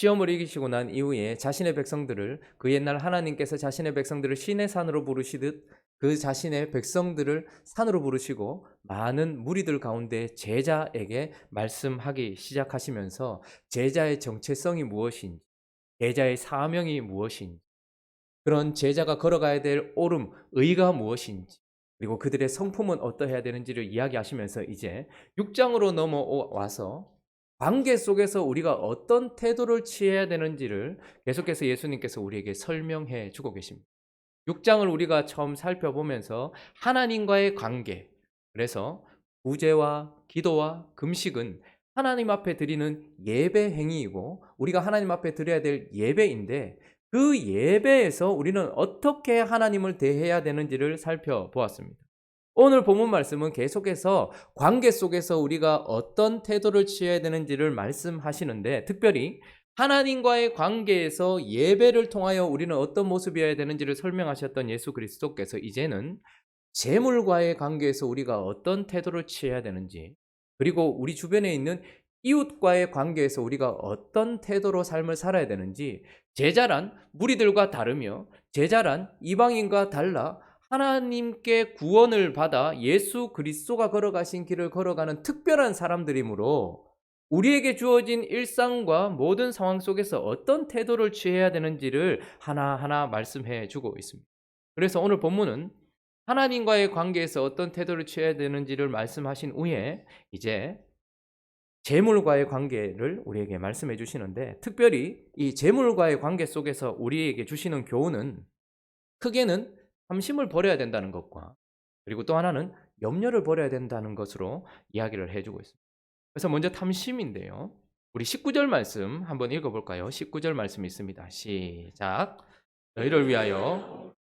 시험을 이기시고 난 이후에 자신의 백성들을 그 옛날 하나님께서 자신의 백성들을 신의 산으로 부르시듯 그 자신의 백성들을 산으로 부르시고 많은 무리들 가운데 제자에게 말씀하기 시작하시면서 제자의 정체성이 무엇인지, 제자의 사명이 무엇인지, 그런 제자가 걸어가야 될 옳음, 의가 무엇인지, 그리고 그들의 성품은 어떠해야 되는지를 이야기하시면서 이제 6장으로 넘어와서 관계 속에서 우리가 어떤 태도를 취해야 되는지를 계속해서 예수님께서 우리에게 설명해 주고 계십니다. 6장을 우리가 처음 살펴보면서 하나님과의 관계, 그래서 구제와 기도와 금식은 하나님 앞에 드리는 예배 행위이고 우리가 하나님 앞에 드려야 될 예배인데 그 예배에서 우리는 어떻게 하나님을 대해야 되는지를 살펴보았습니다. 오늘 본문 말씀은 계속해서 관계 속에서 우리가 어떤 태도를 취해야 되는지를 말씀하시는데 특별히 하나님과의 관계에서 예배를 통하여 우리는 어떤 모습이어야 되는지를 설명하셨던 예수 그리스도께서 이제는 재물과의 관계에서 우리가 어떤 태도를 취해야 되는지, 그리고 우리 주변에 있는 이웃과의 관계에서 우리가 어떤 태도로 삶을 살아야 되는지, 제자란 무리들과 다르며 제자란 이방인과 달라 하나님께 구원을 받아 예수 그리스도가 걸어가신 길을 걸어가는 특별한 사람들이므로 우리에게 주어진 일상과 모든 상황 속에서 어떤 태도를 취해야 되는지를 하나하나 말씀해 주고 있습니다. 그래서 오늘 본문은 하나님과의 관계에서 어떤 태도를 취해야 되는지를 말씀하신 후에 이제 재물과의 관계를 우리에게 말씀해 주시는데 특별히 이 재물과의 관계 속에서 우리에게 주시는 교훈은 크게는 탐심을 버려야 된다는 것과 그리고 또 하나는 염려를 버려야 된다는 것으로 이야기를 해주고 있습니다. 그래서 먼저 탐심인데요. 우리 19절 말씀 한번 읽어볼까요? 19절 말씀이 있습니다. 시작. 너희를 위하여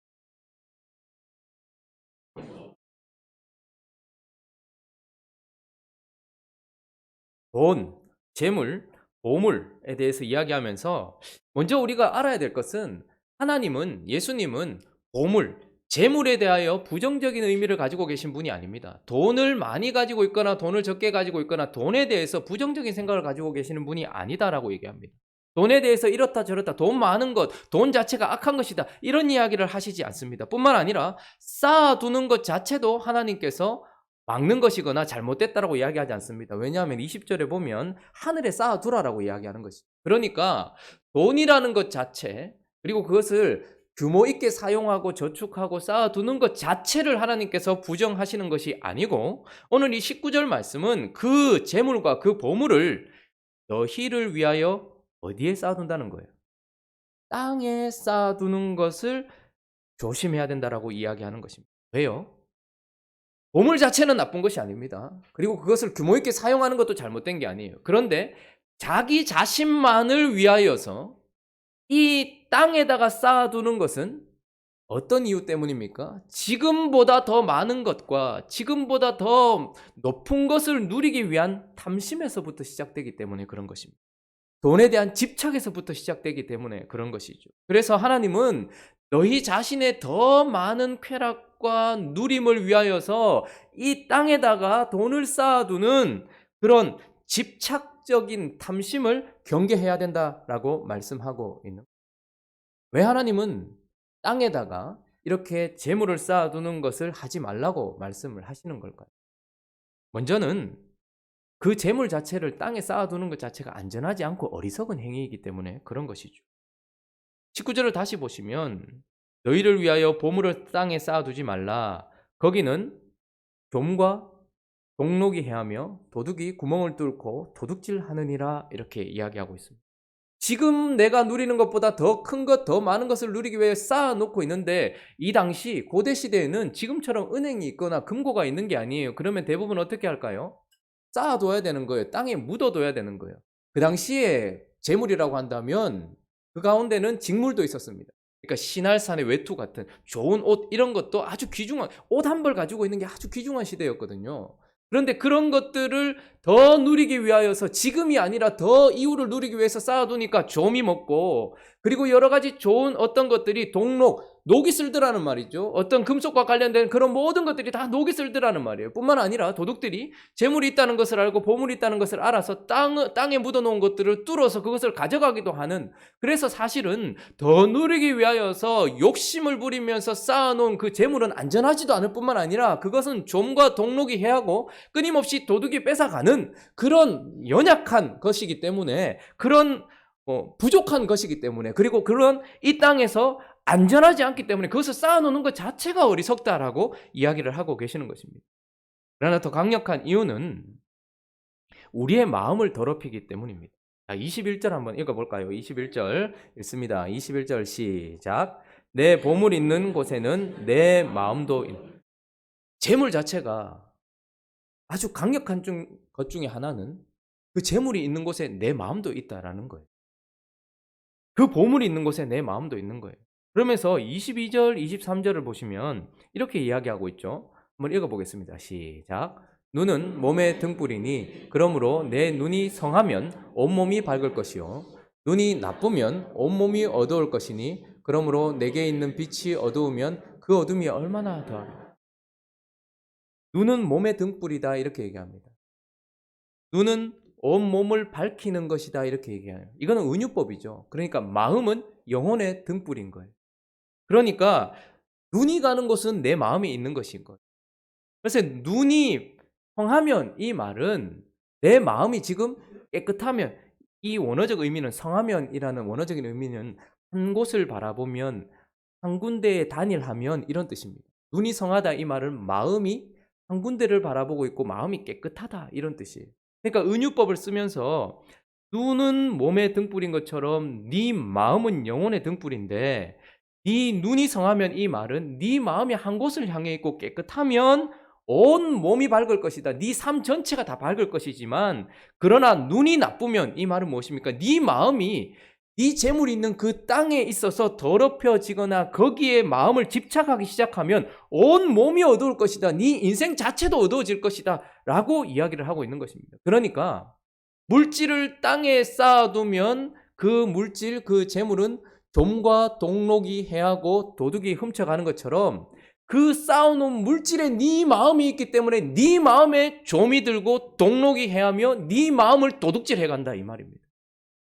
돈, 재물, 보물에 대해서 이야기하면서 먼저 우리가 알아야 될 것은 하나님은, 예수님은 보물, 재물에 대하여 부정적인 의미를 가지고 계신 분이 아닙니다. 돈을 많이 가지고 있거나 돈을 적게 가지고 있거나 돈에 대해서 부정적인 생각을 가지고 계시는 분이 아니다라고 얘기합니다. 돈에 대해서 이렇다 저렇다, 돈 많은 것, 돈 자체가 악한 것이다, 이런 이야기를 하시지 않습니다. 뿐만 아니라 쌓아두는 것 자체도 하나님께서 막는 것이거나 잘못됐다라고 이야기하지 않습니다. 왜냐하면 20절에 보면 하늘에 쌓아두라라고 이야기하는 것이죠. 그러니까 돈이라는 것 자체, 그리고 그것을 규모 있게 사용하고 저축하고 쌓아두는 것 자체를 하나님께서 부정하시는 것이 아니고 오늘 이 19절 말씀은 그 재물과 그 보물을 너희를 위하여 어디에 쌓아둔다는 거예요? 땅에 쌓아두는 것을 조심해야 된다라고 이야기하는 것입니다. 왜요? 보물 자체는 나쁜 것이 아닙니다. 그리고 그것을 규모 있게 사용하는 것도 잘못된 게 아니에요. 그런데 자기 자신만을 위하여서 이 땅에다가 쌓아두는 것은 어떤 이유 때문입니까? 지금보다 더 많은 것과 지금보다 더 높은 것을 누리기 위한 탐심에서부터 시작되기 때문에 그런 것입니다. 돈에 대한 집착에서부터 시작되기 때문에 그런 것이죠. 그래서 하나님은 너희 자신의 더 많은 쾌락과 누림을 위하여서 이 땅에다가 돈을 쌓아두는 그런 집착적인 탐심을 경계해야 된다라고 말씀하고 있는 거예요. 왜 하나님은 땅에다가 이렇게 재물을 쌓아두는 것을 하지 말라고 말씀을 하시는 걸까요? 먼저는 그 재물 자체를 땅에 쌓아두는 것 자체가 안전하지 않고 어리석은 행위이기 때문에 그런 것이죠. 19절을 다시 보시면 너희를 위하여 보물을 땅에 쌓아두지 말라. 거기는 돔과 동록이 해하며 도둑이 구멍을 뚫고 도둑질하느니라 이렇게 이야기하고 있습니다. 지금 내가 누리는 것보다 더 큰 것, 더 많은 것을 누리기 위해 쌓아놓고 있는데 이 당시 고대 시대에는 지금처럼 은행이 있거나 금고가 있는 게 아니에요. 그러면 대부분 어떻게 할까요? 쌓아둬야 되는 거예요. 땅에 묻어둬야 되는 거예요. 그 당시에 재물이라고 한다면 그 가운데는 직물도 있었습니다. 그러니까 신할산의 외투 같은 좋은 옷 이런 것도 아주 귀중한 옷 한 벌 가지고 있는 게 아주 귀중한 시대였거든요. 그런데 그런 것들을 더 누리기 위하여서 지금이 아니라 더 이후를 누리기 위해서 쌓아두니까 좀이 먹고 그리고 여러 가지 좋은 어떤 것들이 동록 녹이 슬더라는 말이죠. 어떤 금속과 관련된 그런 모든 것들이 다 녹이 슬더라는 말이에요. 뿐만 아니라 도둑들이 재물이 있다는 것을 알고 보물이 있다는 것을 알아서 땅에 묻어놓은 것들을 뚫어서 그것을 가져가기도 하는, 그래서 사실은 더 누리기 위하여서 욕심을 부리면서 쌓아놓은 그 재물은 안전하지도 않을 뿐만 아니라 그것은 좀과 동록이 해하고 끊임없이 도둑이 뺏어가는 그런 연약한 것이기 때문에, 그런 부족한 것이기 때문에, 그리고 그런 이 땅에서 안전하지 않기 때문에 그것을 쌓아놓는 것 자체가 어리석다라고 이야기를 하고 계시는 것입니다. 그러나 더 강력한 이유는 우리의 마음을 더럽히기 때문입니다. 자, 21절 한번 읽어볼까요? 21절 읽습니다. 21절 시작. 내 보물 있는 곳에는 내 마음도 재물 자체가 아주 강력한 것 중에 하나는 그 재물이 있는 곳에 내 마음도 있다라는 거예요. 그 보물이 있는 곳에 내 마음도 있는 거예요. 그러면서 22절, 23절을 보시면 이렇게 이야기하고 있죠. 한번 읽어보겠습니다. 시작. 눈은 몸의 등불이니 그러므로 내 눈이 성하면 온몸이 밝을 것이요 눈이 나쁘면 온몸이 어두울 것이니 그러므로 내게 있는 빛이 어두우면 그 어둠이 얼마나 더하리까. 눈은 몸의 등불이다 이렇게 얘기합니다. 눈은 온몸을 밝히는 것이다 이렇게 얘기해요. 이거는 은유법이죠. 그러니까 마음은 영혼의 등불인 거예요. 그러니까 눈이 가는 곳은 내 마음이 있는 것인 거예요. 그래서 눈이 성하면, 이 말은 내 마음이 지금 깨끗하면, 이 원어적 의미는 성하면이라는 원어적인 의미는 한 곳을 바라보면, 한 군데에 단일하면 이런 뜻입니다. 눈이 성하다 이 말은 마음이 한 군데를 바라보고 있고 마음이 깨끗하다 이런 뜻이에요. 그러니까 은유법을 쓰면서 눈은 몸의 등불인 것처럼 네 마음은 영혼의 등불인데, 네 눈이 성하면 이 말은 네 마음이 한 곳을 향해 있고 깨끗하면 온 몸이 밝을 것이다. 네 삶 전체가 다 밝을 것이지만, 그러나 눈이 나쁘면 이 말은 무엇입니까? 네 마음이 네 재물이 있는 그 땅에 있어서 더럽혀지거나 거기에 마음을 집착하기 시작하면 온 몸이 어두울 것이다. 네 인생 자체도 어두워질 것이다 라고 이야기를 하고 있는 것입니다. 그러니까 물질을 땅에 쌓아두면 그 물질, 그 재물은 좀과 동록이 해하고 도둑이 훔쳐가는 것처럼 그 쌓아놓은 물질에 네 마음이 있기 때문에 네 마음에 좀이 들고 동록이 해하며 네 마음을 도둑질해 간다 이 말입니다.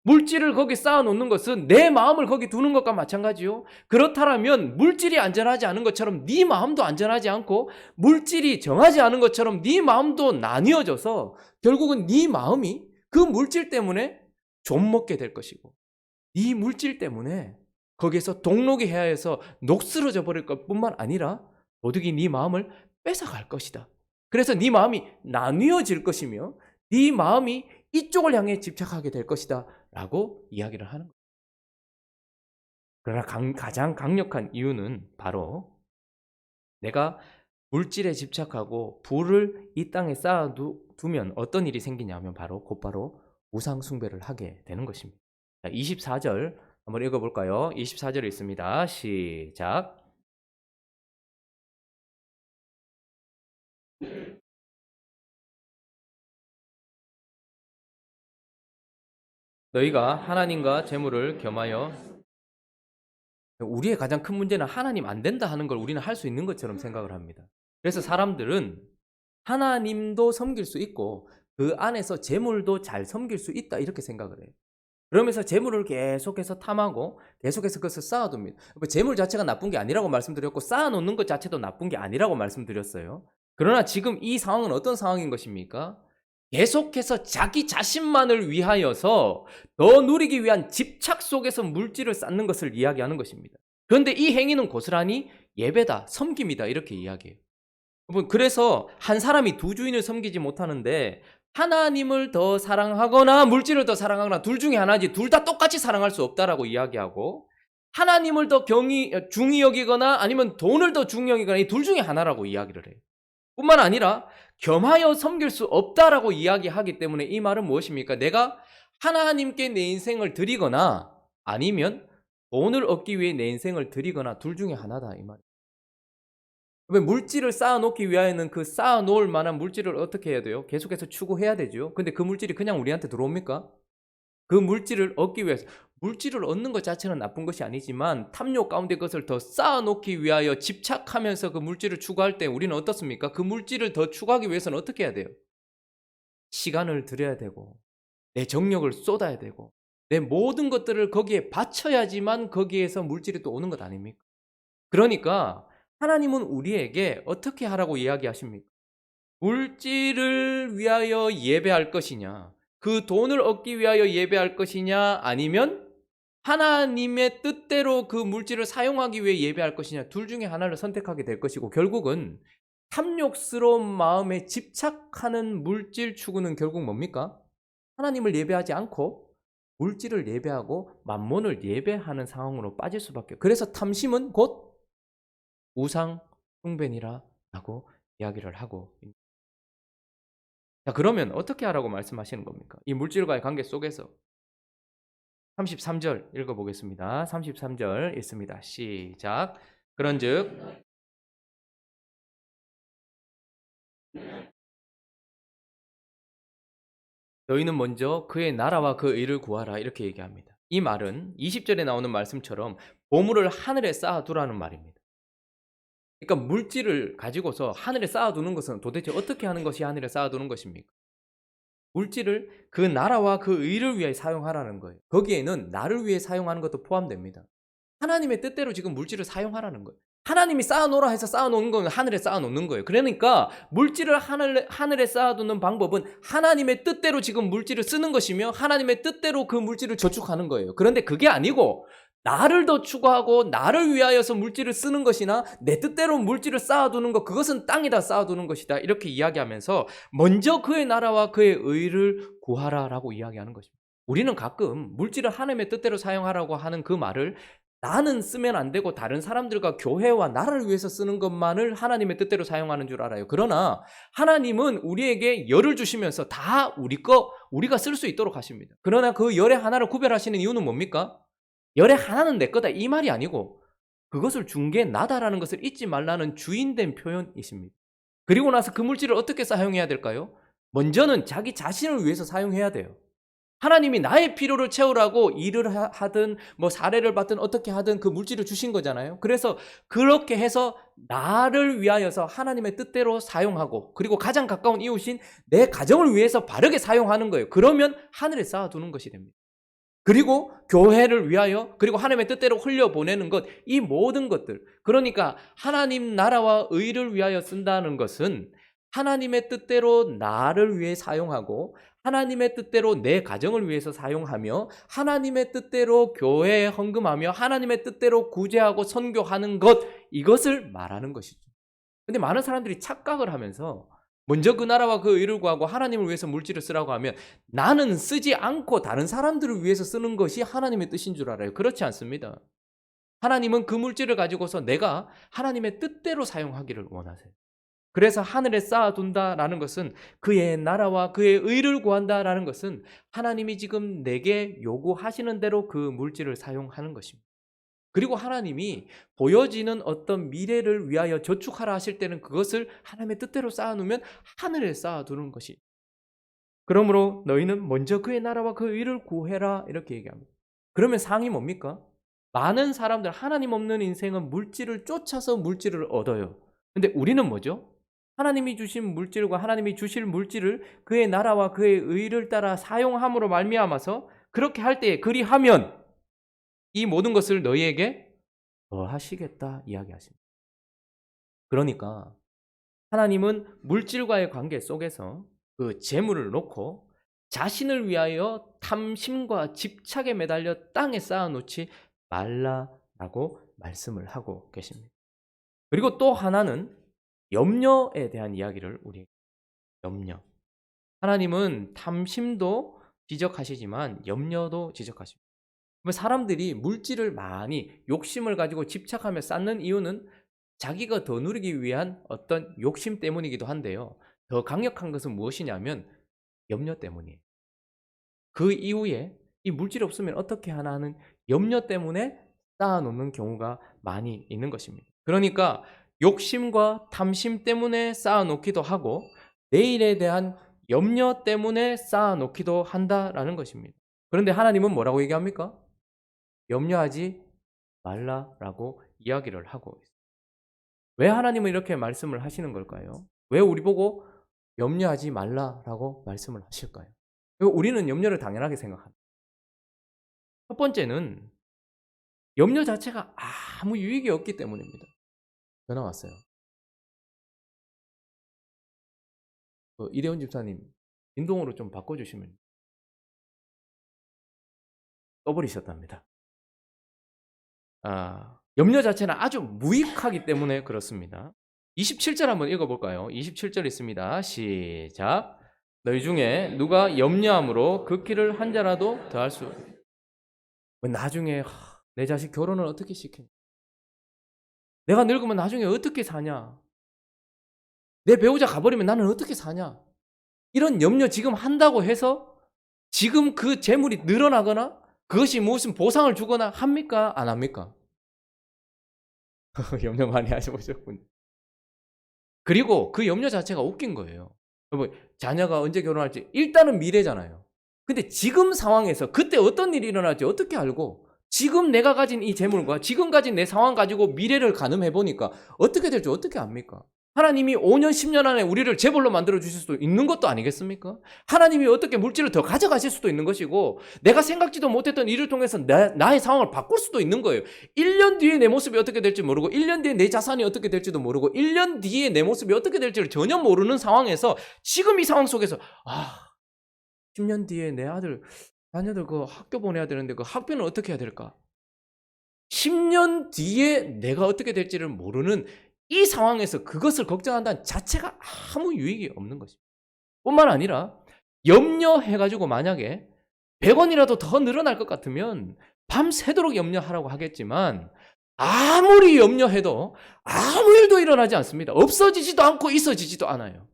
물질을 거기 쌓아놓는 것은 내 마음을 거기 두는 것과 마찬가지요. 그렇다면 물질이 안전하지 않은 것처럼 네 마음도 안전하지 않고, 물질이 정하지 않은 것처럼 네 마음도 나뉘어져서 결국은 네 마음이 그 물질 때문에 좀 먹게 될 것이고, 이 물질 때문에 거기에서 동록이 해하여서 녹슬어져 버릴 것뿐만 아니라 도둑이 네 마음을 뺏어갈 것이다. 그래서 네 마음이 나뉘어질 것이며 네 마음이 이쪽을 향해 집착하게 될 것이다 라고 이야기를 하는 거예요. 그러나 가장 강력한 이유는 바로 내가 물질에 집착하고 부를 이 땅에 쌓아두면 어떤 일이 생기냐면 곧바로 우상 숭배를 하게 되는 것입니다. 자, 24절 한번 읽어볼까요? 24절 있습니다. 시작. 너희가 하나님과 재물을 겸하여, 우리의 가장 큰 문제는 하나님 안 된다 하는 걸 우리는 할 수 있는 것처럼 생각을 합니다. 그래서 사람들은 하나님도 섬길 수 있고 그 안에서 재물도 잘 섬길 수 있다 이렇게 생각을 해요. 그러면서 재물을 계속해서 탐하고 계속해서 그것을 쌓아둡니다. 재물 자체가 나쁜 게 아니라고 말씀드렸고 쌓아놓는 것 자체도 나쁜 게 아니라고 말씀드렸어요. 그러나 지금 이 상황은 어떤 상황인 것입니까? 계속해서 자기 자신만을 위하여서 더 누리기 위한 집착 속에서 물질을 쌓는 것을 이야기하는 것입니다. 그런데 이 행위는 고스란히 예배다, 섬김이다 이렇게 이야기해요. 그래서 한 사람이 두 주인을 섬기지 못하는데 하나님을 더 사랑하거나 물질을 더 사랑하거나 둘 중에 하나지, 둘 다 똑같이 사랑할 수 없다라고 이야기하고, 하나님을 더 중히 여기거나 아니면 돈을 더 중히 여기거나 이 둘 중에 하나라고 이야기를 해요. 뿐만 아니라 겸하여 섬길 수 없다라고 이야기하기 때문에 이 말은 무엇입니까? 내가 하나님께 내 인생을 드리거나 아니면 돈을 얻기 위해 내 인생을 드리거나 둘 중에 하나다 이 말이에요. 물질을 쌓아놓기 위하여는 그 쌓아놓을 만한 물질을 어떻게 해야 돼요? 계속해서 추구해야 되죠. 근데 그 물질이 그냥 우리한테 들어옵니까? 그 물질을 얻기 위해서 물질을 얻는 것 자체는 나쁜 것이 아니지만 탐욕 가운데 그것을 더 쌓아놓기 위하여 집착하면서 그 물질을 추구할 때 우리는 어떻습니까? 그 물질을 더 추구하기 위해서는 어떻게 해야 돼요? 시간을 들여야 되고 내 정력을 쏟아야 되고 내 모든 것들을 거기에 바쳐야지만 거기에서 물질이 또 오는 것 아닙니까? 그러니까 하나님은 우리에게 어떻게 하라고 이야기하십니까? 물질을 위하여 예배할 것이냐, 그 돈을 얻기 위하여 예배할 것이냐, 아니면 하나님의 뜻대로 그 물질을 사용하기 위해 예배할 것이냐, 둘 중에 하나를 선택하게 될 것이고, 결국은 탐욕스러운 마음에 집착하는 물질 추구는 결국 뭡니까? 하나님을 예배하지 않고 물질을 예배하고 만몬을 예배하는 상황으로 빠질 수밖에. 그래서 탐심은 곧 우상 숭배니라라고 이야기를 하고 있는. 자, 그러면 어떻게 하라고 말씀하시는 겁니까? 이 물질과의 관계 속에서 33절 읽어보겠습니다. 33절 있습니다. 시작. 그런즉 너희는 먼저 그의 나라와 그 의를 구하라 이렇게 얘기합니다. 이 말은 20절에 나오는 말씀처럼 보물을 하늘에 쌓아두라는 말입니다. 그러니까 물질을 가지고서 하늘에 쌓아두는 것은 도대체 어떻게 하는 것이 하늘에 쌓아두는 것입니까? 물질을 그 나라와 그 의를 위해 사용하라는 거예요. 거기에는 나를 위해 사용하는 것도 포함됩니다. 하나님의 뜻대로 지금 물질을 사용하라는 거예요. 하나님이 쌓아놓으라 해서 쌓아놓는 건 하늘에 쌓아놓는 거예요. 그러니까 물질을 하늘에 쌓아두는 방법은 하나님의 뜻대로 지금 물질을 쓰는 것이며 하나님의 뜻대로 그 물질을 저축하는 거예요. 그런데 그게 아니고 나를 더 추구하고 나를 위하여서 물질을 쓰는 것이나 내 뜻대로 물질을 쌓아두는 것, 그것은 땅에다 쌓아두는 것이다 이렇게 이야기하면서 먼저 그의 나라와 그의 의를 구하라라고 이야기하는 것입니다. 우리는 가끔 물질을 하나님의 뜻대로 사용하라고 하는 그 말을 나는 쓰면 안 되고 다른 사람들과 교회와 나라를 위해서 쓰는 것만을 하나님의 뜻대로 사용하는 줄 알아요. 그러나 하나님은 우리에게 열을 주시면서 다 우리 거 우리가 쓸 수 있도록 하십니다. 그러나 그 열의 하나를 구별하시는 이유는 뭡니까? 열의 하나는 내 거다 이 말이 아니고 그것을 준 게 나다라는 것을 잊지 말라는 주인된 표현이십니다. 그리고 나서 그 물질을 어떻게 사용해야 될까요? 먼저는 자기 자신을 위해서 사용해야 돼요. 하나님이 나의 필요를 채우라고 일을 하든 뭐 사례를 받든 어떻게 하든 그 물질을 주신 거잖아요. 그래서 그렇게 해서 나를 위하여서 하나님의 뜻대로 사용하고 그리고 가장 가까운 이웃인 내 가정을 위해서 바르게 사용하는 거예요. 그러면 하늘에 쌓아두는 것이 됩니다. 그리고 교회를 위하여 그리고 하나님의 뜻대로 흘려보내는 것, 이 모든 것들, 그러니까 하나님 나라와 의를 위하여 쓴다는 것은 하나님의 뜻대로 나를 위해 사용하고 하나님의 뜻대로 내 가정을 위해서 사용하며 하나님의 뜻대로 교회에 헌금하며 하나님의 뜻대로 구제하고 선교하는 것, 이것을 말하는 것이죠. 근데 많은 사람들이 착각을 하면서 먼저 그 나라와 그 의를 구하고 하나님을 위해서 물질을 쓰라고 하면 나는 쓰지 않고 다른 사람들을 위해서 쓰는 것이 하나님의 뜻인 줄 알아요. 그렇지 않습니다. 하나님은 그 물질을 가지고서 내가 하나님의 뜻대로 사용하기를 원하세요. 그래서 하늘에 쌓아둔다라는 것은 그의 나라와 그의 의를 구한다라는 것은 하나님이 지금 내게 요구하시는 대로 그 물질을 사용하는 것입니다. 그리고 하나님이 보여지는 어떤 미래를 위하여 저축하라 하실 때는 그것을 하나님의 뜻대로 쌓아놓으면 하늘에 쌓아두는 것이. 그러므로 너희는 먼저 그의 나라와 그 의를 구해라 이렇게 얘기합니다. 그러면 상이 뭡니까? 많은 사람들, 하나님 없는 인생은 물질을 쫓아서 물질을 얻어요. 근데 우리는 뭐죠? 하나님이 주신 물질과 하나님이 주실 물질을 그의 나라와 그의 의를 따라 사용함으로 말미암아서 그렇게 할 때에 그리하면 이 모든 것을 너희에게 더 하시겠다 이야기하십니다. 그러니까 하나님은 물질과의 관계 속에서 그 재물을 놓고 자신을 위하여 탐심과 집착에 매달려 땅에 쌓아놓지 말라라고 말씀을 하고 계십니다. 그리고 또 하나는 염려에 대한 이야기를 우리에게. 염려. 하나님은 탐심도 지적하시지만 염려도 지적하십니다. 사람들이 물질을 많이 욕심을 가지고 집착하며 쌓는 이유는 자기가 더 누리기 위한 어떤 욕심 때문이기도 한데요. 더 강력한 것은 무엇이냐면 염려 때문이에요. 그 이후에 이 물질이 없으면 어떻게 하나 하는 염려 때문에 쌓아놓는 경우가 많이 있는 것입니다. 그러니까 욕심과 탐심 때문에 쌓아놓기도 하고 내일에 대한 염려 때문에 쌓아놓기도 한다라는 것입니다. 그런데 하나님은 뭐라고 얘기합니까? 염려하지 말라라고 이야기를 하고 있어요. 왜 하나님은 이렇게 말씀을 하시는 걸까요? 왜 우리 보고 염려하지 말라라고 말씀을 하실까요? 우리는 염려를 당연하게 생각합니다. 첫 번째는 염려 자체가 아무 유익이 없기 때문입니다. 전화 왔어요. 이대훈 집사님, 인동으로 좀 바꿔주시면. 떠버리셨답니다. 염려 자체는 아주 무익하기 때문에 그렇습니다. 27절 한번 읽어볼까요? 27절 있습니다. 시작. 너희 중에 누가 염려함으로 그 길을 한 자라도 더할 수. 나중에 내 자식 결혼을 어떻게 시키냐? 내가 늙으면 나중에 어떻게 사냐? 내 배우자 가버리면 나는 어떻게 사냐? 이런 염려 지금 한다고 해서 지금 그 재물이 늘어나거나 그것이 무슨 보상을 주거나 합니까? 안 합니까? 염려 많이 하셔보셨군요. 그리고 그 염려 자체가 웃긴 거예요. 여러분, 자녀가 언제 결혼할지 일단은 미래잖아요. 근데 지금 상황에서 그때 어떤 일이 일어날지 어떻게 알고 지금 내가 가진 이 재물과 지금 가진 내 상황 가지고 미래를 가늠해 보니까 어떻게 될지 어떻게 압니까? 하나님이 5년, 10년 안에 우리를 재벌로 만들어 주실 수도 있는 것도 아니겠습니까? 하나님이 어떻게 물질을 더 가져가실 수도 있는 것이고 내가 생각지도 못했던 일을 통해서 나의 상황을 바꿀 수도 있는 거예요. 1년 뒤에 내 모습이 어떻게 될지 모르고 1년 뒤에 내 자산이 어떻게 될지도 모르고 1년 뒤에 내 모습이 어떻게 될지를 전혀 모르는 상황에서 지금 이 상황 속에서 10년 뒤에 내 자녀들 그 학교 보내야 되는데 그 학비는 어떻게 해야 될까? 10년 뒤에 내가 어떻게 될지를 모르는 이 상황에서 그것을 걱정한다는 자체가 아무 유익이 없는 것입니다. 뿐만 아니라 염려해가지고 만약에 100원이라도 더 늘어날 것 같으면 밤새도록 염려하라고 하겠지만 아무리 염려해도 아무 일도 일어나지 않습니다. 없어지지도 않고 있어지지도 않아요.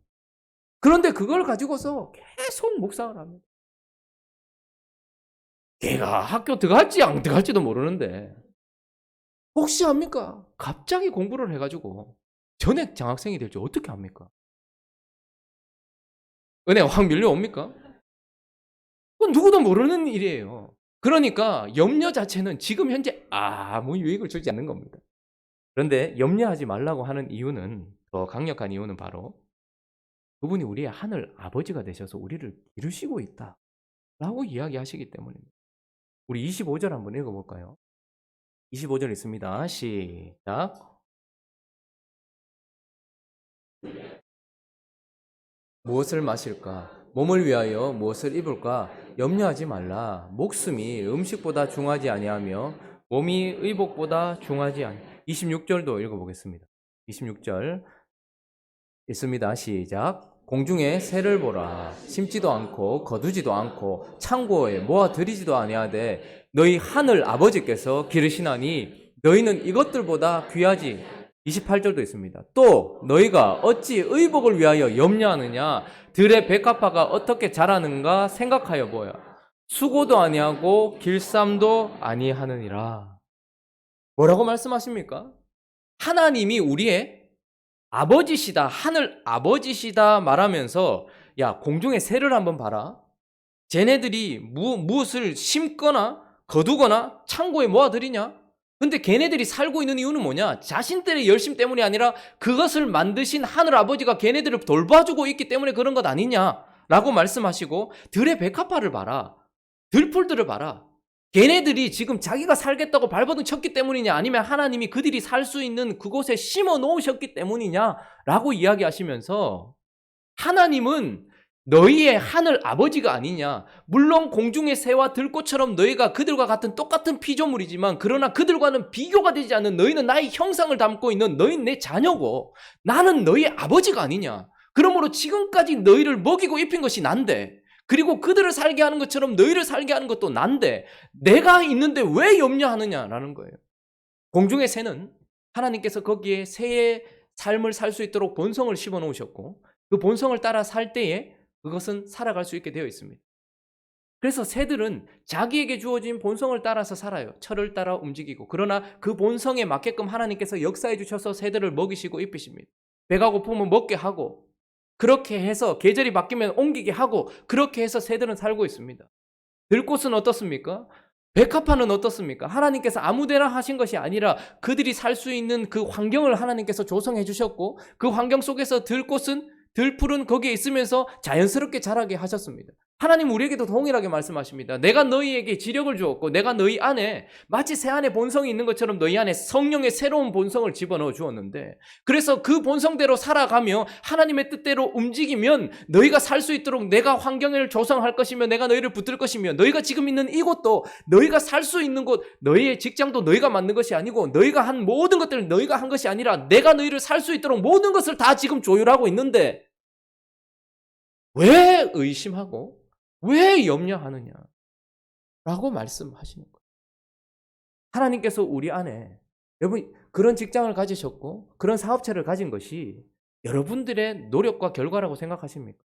그런데 그걸 가지고서 계속 묵상을 합니다. 걔가 학교 들어갈지 안 들어갈지도 모르는데 혹시 합니까? 갑자기 공부를 해가지고 전액 장학생이 될지 어떻게 합니까? 은행 확 밀려옵니까? 그건 누구도 모르는 일이에요. 그러니까 염려 자체는 지금 현재 아무 유익을 주지 않는 겁니다. 그런데 염려하지 말라고 하는 이유는, 더 강력한 이유는 바로 그분이 우리의 하늘 아버지가 되셔서 우리를 기르시고 있다라고 이야기하시기 때문입니다. 우리 25절 한번 읽어볼까요? 25절 있습니다. 시작. 무엇을 마실까? 몸을 위하여 무엇을 입을까? 염려하지 말라. 목숨이 음식보다 중하지 아니하며 몸이 의복보다 중하지 아니. 26절도 읽어보겠습니다. 26절 있습니다. 시작. 공중에 새를 보라. 심지도 않고 거두지도 않고 창고에 모아들이지도 아니하되 너희 하늘 아버지께서 기르시나니 너희는 이것들보다 귀하지. 28절도 있습니다. 또 너희가 어찌 의복을 위하여 염려하느냐? 들의 백합화가 어떻게 자라는가 생각하여 보여. 수고도 아니하고 길쌈도 아니하느니라. 뭐라고 말씀하십니까? 하나님이 우리의 아버지시다, 하늘 아버지시다 말하면서 야, 공중의 새를 한번 봐라. 쟤네들이 무엇을 심거나 거두거나 창고에 모아들이냐? 근데 걔네들이 살고 있는 이유는 뭐냐? 자신들의 열심 때문이 아니라 그것을 만드신 하늘 아버지가 걔네들을 돌봐주고 있기 때문에 그런 것 아니냐라고 말씀하시고, 들의 백합화를 봐라. 들풀들을 봐라. 걔네들이 지금 자기가 살겠다고 발버둥 쳤기 때문이냐, 아니면 하나님이 그들이 살 수 있는 그곳에 심어 놓으셨기 때문이냐라고 이야기하시면서, 하나님은 너희의 하늘 아버지가 아니냐. 물론 공중의 새와 들꽃처럼 너희가 그들과 같은 똑같은 피조물이지만, 그러나 그들과는 비교가 되지 않는 너희는 나의 형상을 담고 있는 너희는 내 자녀고 나는 너희의 아버지가 아니냐. 그러므로 지금까지 너희를 먹이고 입힌 것이 난데, 그리고 그들을 살게 하는 것처럼 너희를 살게 하는 것도 난데 내가 있는데 왜 염려하느냐라는 거예요. 공중의 새는 하나님께서 거기에 새의 삶을 살 수 있도록 본성을 심어 놓으셨고, 그 본성을 따라 살 때에 그것은 살아갈 수 있게 되어 있습니다. 그래서 새들은 자기에게 주어진 본성을 따라서 살아요. 철을 따라 움직이고. 그러나 그 본성에 맞게끔 하나님께서 역사해 주셔서 새들을 먹이시고 입히십니다. 배가 고프면 먹게 하고, 그렇게 해서 계절이 바뀌면 옮기게 하고, 그렇게 해서 새들은 살고 있습니다. 들꽃은 어떻습니까? 백합화는 어떻습니까? 하나님께서 아무데나 하신 것이 아니라 그들이 살 수 있는 그 환경을 하나님께서 조성해 주셨고, 그 환경 속에서 들꽃은, 들풀은 거기에 있으면서 자연스럽게 자라게 하셨습니다. 하나님 우리에게도 동일하게 말씀하십니다. 내가 너희에게 지력을 주었고 내가 너희 안에 마치 새 안에 본성이 있는 것처럼 너희 안에 성령의 새로운 본성을 집어넣어 주었는데, 그래서 그 본성대로 살아가며 하나님의 뜻대로 움직이면 너희가 살 수 있도록 내가 환경을 조성할 것이며 내가 너희를 붙들 것이며, 너희가 지금 있는 이곳도 너희가 살 수 있는 곳, 너희의 직장도 너희가 만든 것이 아니고 너희가 한 모든 것들을 너희가 한 것이 아니라 내가 너희를 살 수 있도록 모든 것을 다 지금 조율하고 있는데 왜 의심하고 왜 염려하느냐 라고 말씀하시는 거예요. 하나님께서 우리 안에, 여러분 그런 직장을 가지셨고 그런 사업체를 가진 것이 여러분들의 노력과 결과라고 생각하십니까?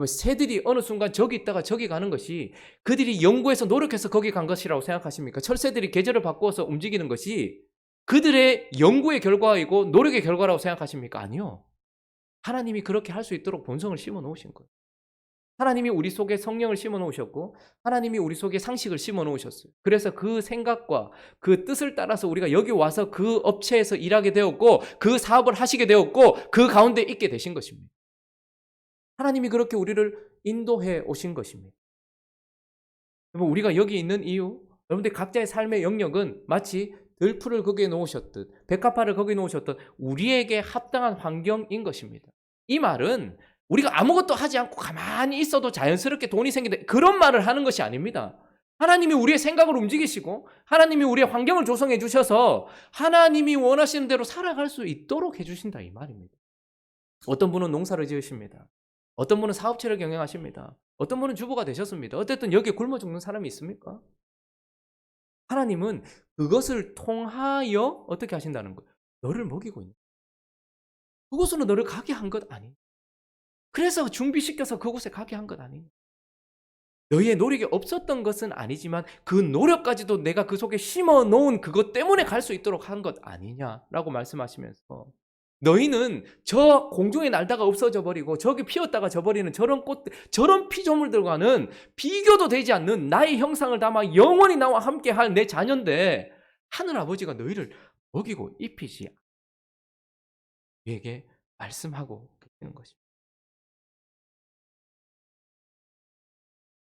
새들이 어느 순간 저기 있다가 저기 가는 것이 그들이 연구해서 노력해서 거기 간 것이라고 생각하십니까? 철새들이 계절을 바꾸어서 움직이는 것이 그들의 연구의 결과이고 노력의 결과라고 생각하십니까? 아니요. 하나님이 그렇게 할 수 있도록 본성을 심어 놓으신 거예요. 하나님이 우리 속에 성령을 심어 놓으셨고 하나님이 우리 속에 상식을 심어 놓으셨어요. 그래서 그 생각과 그 뜻을 따라서 우리가 여기 와서 그 업체에서 일하게 되었고 그 사업을 하시게 되었고 그 가운데 있게 되신 것입니다. 하나님이 그렇게 우리를 인도해 오신 것입니다. 여러분 우리가 여기 있는 이유, 여러분들 각자의 삶의 영역은 마치 들풀을 거기에 놓으셨듯 백합화를 거기에 놓으셨듯 우리에게 합당한 환경인 것입니다. 이 말은 우리가 아무것도 하지 않고 가만히 있어도 자연스럽게 돈이 생긴다, 그런 말을 하는 것이 아닙니다. 하나님이 우리의 생각을 움직이시고 하나님이 우리의 환경을 조성해 주셔서 하나님이 원하시는 대로 살아갈 수 있도록 해주신다 이 말입니다. 어떤 분은 농사를 지으십니다. 어떤 분은 사업체를 경영하십니다. 어떤 분은 주부가 되셨습니다. 어쨌든 여기에 굶어 죽는 사람이 있습니까? 하나님은 그것을 통하여 어떻게 하신다는 거예요? 너를 먹이고 있는 거예요. 그곳으로 너를 가게 한 것 아니에요. 그래서 준비시켜서 그곳에 가게 한 것 아니에요. 너희의 노력이 없었던 것은 아니지만 그 노력까지도 내가 그 속에 심어 놓은 그것 때문에 갈 수 있도록 한 것 아니냐라고 말씀하시면서, 너희는 저 공중에 날다가 없어져 버리고 저기 피었다가 져버리는 저런 꽃, 저런 피조물들과는 비교도 되지 않는 나의 형상을 담아 영원히 나와 함께 할 내 자녀인데 하늘 아버지가 너희를 먹이고 입히지 우리에게 말씀하고 계시는 것입니다.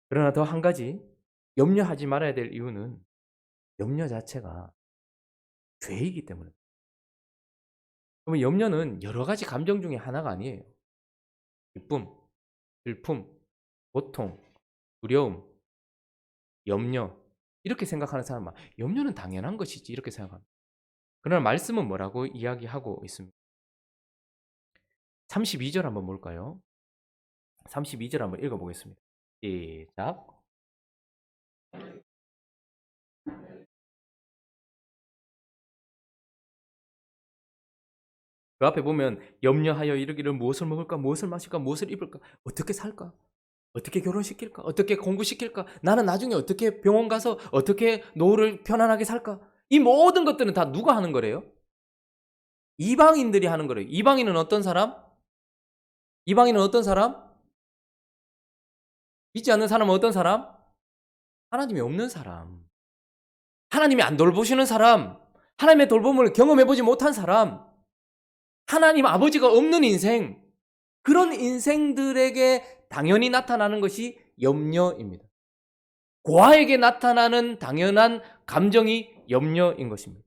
그러나 더 한 가지 염려하지 말아야 될 이유는 염려 자체가 죄이기 때문입니다. 그러면 염려는 여러 가지 감정 중에 하나가 아니에요. 기쁨, 슬픔, 고통, 두려움, 염려, 이렇게 생각하는 사람 많아요. 염려는 당연한 것이지 이렇게 생각합니다. 그러나 말씀은 뭐라고 이야기하고 있습니다. 32절 한번 볼까요? 32절 한번 읽어보겠습니다. 시작. 그 앞에 보면 염려하여 이르기를 무엇을 먹을까, 무엇을 마실까, 무엇을 입을까, 어떻게 살까, 어떻게 결혼시킬까, 어떻게 공부시킬까, 나는 나중에 어떻게 병원 가서 어떻게 노후를 편안하게 살까. 이 모든 것들은 다 누가 하는 거래요? 이방인들이 하는 거래요. 이방인은 어떤 사람? 이방인은 어떤 사람? 믿지 않는 사람은 어떤 사람? 하나님이 없는 사람, 하나님이 안 돌보시는 사람, 하나님의 돌봄을 경험해보지 못한 사람, 하나님 아버지가 없는 인생, 그런 인생들에게 당연히 나타나는 것이 염려입니다. 고아에게 나타나는 당연한 감정이 염려인 것입니다.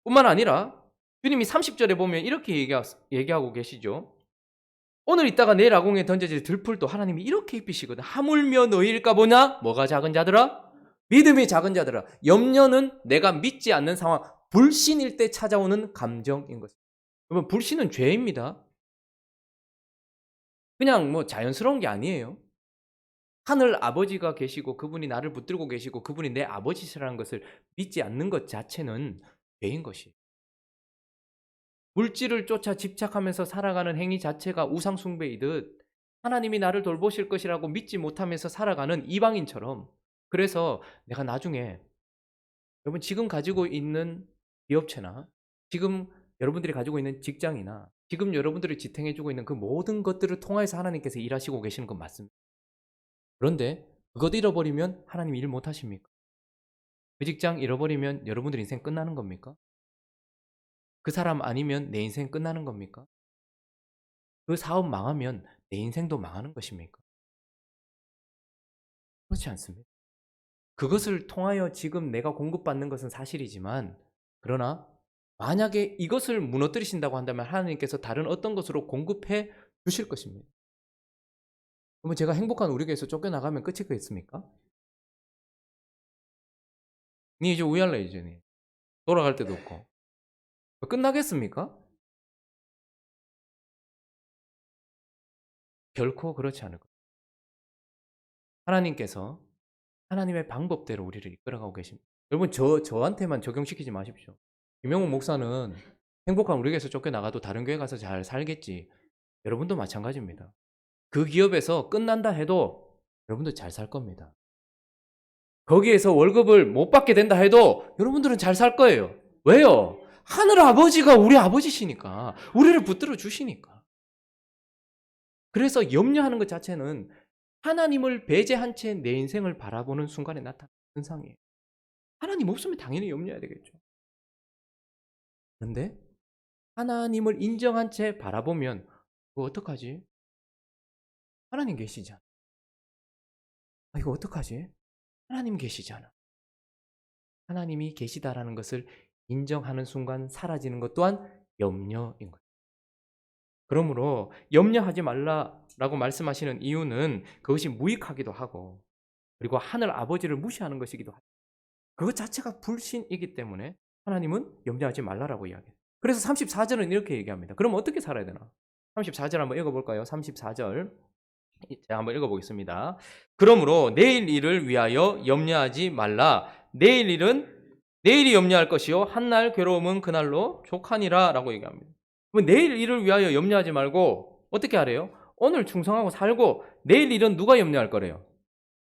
뿐만 아니라 주님이 30절에 보면 이렇게 얘기하고 계시죠. 오늘 있다가 내일 아궁에 던져질 들풀도 하나님이 이렇게 입히시거든. 하물며 너희일까 보냐? 뭐가 작은 자들아? 믿음이 작은 자들아. 염려는 내가 믿지 않는 상황, 불신일 때 찾아오는 감정인 것입니다. 여러분, 불신은 죄입니다. 그냥 뭐 자연스러운 게 아니에요. 하늘 아버지가 계시고 그분이 나를 붙들고 계시고 그분이 내 아버지시라는 것을 믿지 않는 것 자체는 죄인 것이에요. 물질을 쫓아 집착하면서 살아가는 행위 자체가 우상 숭배이듯 하나님이 나를 돌보실 것이라고 믿지 못하면서 살아가는 이방인처럼, 그래서 내가 나중에, 여러분 지금 가지고 있는 기업체나 지금 여러분들이 가지고 있는 직장이나 지금 여러분들이 지탱해주고 있는 그 모든 것들을 통해서 하나님께서 일하시고 계시는 건 맞습니다. 그런데 그것 잃어버리면 하나님 일 못하십니까? 그 직장 잃어버리면 여러분들 인생 끝나는 겁니까? 그 사람 아니면 내 인생 끝나는 겁니까? 그 사업 망하면 내 인생도 망하는 것입니까? 그렇지 않습니다. 그것을 통하여 지금 내가 공급받는 것은 사실이지만, 그러나 만약에 이것을 무너뜨리신다고 한다면 하나님께서 다른 어떤 것으로 공급해 주실 것입니다. 그러면 제가 행복한 우리 교회에서 쫓겨나가면 끝이겠습니까? 니 이제 우할래 이제 니 돌아갈 데도 없고 끝나겠습니까? 결코 그렇지 않을 거예요. 하나님께서 하나님의 방법대로 우리를 이끌어가고 계십니다. 여러분 저한테만 적용시키지 마십시오. 김영훈 목사는 행복한 우리 교회에서 쫓겨나가도 다른 교회 가서 잘 살겠지. 여러분도 마찬가지입니다. 그 기업에서 끝난다 해도 여러분도 잘 살 겁니다. 거기에서 월급을 못 받게 된다 해도 여러분들은 잘 살 거예요. 왜요? 하늘 아버지가 우리 아버지시니까, 우리를 붙들어 주시니까. 그래서 염려하는 것 자체는 하나님을 배제한 채 내 인생을 바라보는 순간에 나타나는 현상이에요. 하나님 없으면 당연히 염려해야 되겠죠. 그런데 하나님을 인정한 채 바라보면 그거 어떡하지? 하나님 계시잖아. 이거 어떡하지? 하나님 계시잖아. 하나님이 계시다라는 것을 인정하는 순간 사라지는 것 또한 염려인 거예요. 그러므로 염려하지 말라라고 말씀하시는 이유는 그것이 무익하기도 하고, 그리고 하늘 아버지를 무시하는 것이기도 하죠. 그것 자체가 불신이기 때문에 하나님은 염려하지 말라라고 이야기해요. 그래서 34절은 이렇게 얘기합니다. 그럼 어떻게 살아야 되나? 34절 한번 읽어볼까요? 34절 제가 한번 읽어보겠습니다. 그러므로 내일 일을 위하여 염려하지 말라. 내일 일은 내일이 염려할 것이요 한날 괴로움은 그날로 족하니라 라고 얘기합니다. 그럼 내일 일을 위하여 염려하지 말고 어떻게 하래요? 오늘 충성하고 살고 내일 일은 누가 염려할 거래요?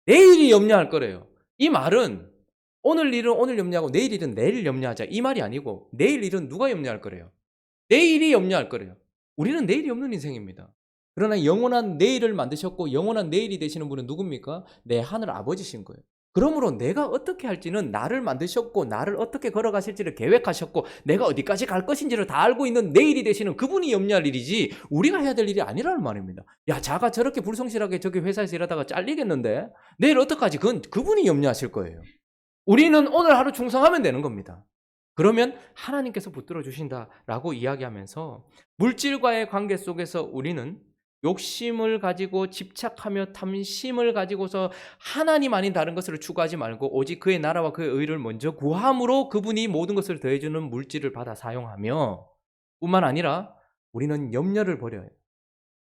내일이 염려할 거래요. 이 말은 오늘 일은 오늘 염려하고 내일 일은 내일 염려하자 이 말이 아니고, 내일 일은 누가 염려할 거래요? 내일이 염려할 거래요. 우리는 내일이 없는 인생입니다. 그러나 영원한 내일을 만드셨고 영원한 내일이 되시는 분은 누굽니까? 내 하늘 아버지신 거예요. 그러므로 내가 어떻게 할지는 나를 만드셨고 나를 어떻게 걸어가실지를 계획하셨고 내가 어디까지 갈 것인지를 다 알고 있는 내일이 되시는 그분이 염려할 일이지 우리가 해야 될 일이 아니라는 말입니다. 야, 자가 저렇게 불성실하게 저기 회사에서 일하다가 잘리겠는데 내일 어떡하지? 그건 그분이 염려하실 거예요. 우리는 오늘 하루 충성하면 되는 겁니다. 그러면 하나님께서 붙들어 주신다라고 이야기하면서 물질과의 관계 속에서 우리는 욕심을 가지고 집착하며 탐심을 가지고서 하나님 아닌 다른 것을 추구하지 말고 오직 그의 나라와 그의 의를 먼저 구함으로 그분이 모든 것을 더해주는 물질을 받아 사용하며, 뿐만 아니라 우리는 염려를 버려요.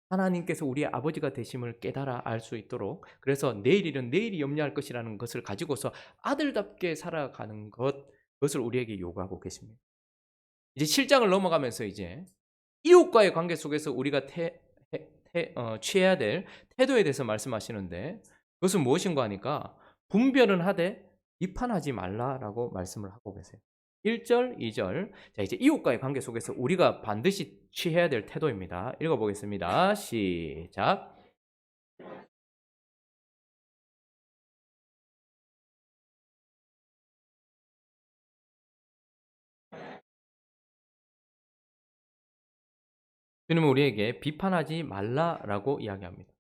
하나님께서 우리의 아버지가 되심을 깨달아 알 수 있도록, 그래서 내일 일은 내일이 염려할 것이라는 것을 가지고서 아들답게 살아가는 그것을 우리에게 요구하고 계십니다. 이제 7장을 넘어가면서 이제 이웃과의 관계 속에서 우리가 취해야 될 태도에 대해서 말씀하시는데, 그것은 무엇인가 하니까 분별은 하되 비판하지 말라라고 말씀을 하고 계세요. 1절, 2절. 자, 이제 이웃과의 관계 속에서 우리가 반드시 취해야 될 태도입니다. 읽어보겠습니다. 시작. 주님은 우리에게 비판하지 말라라고 이야기합니다.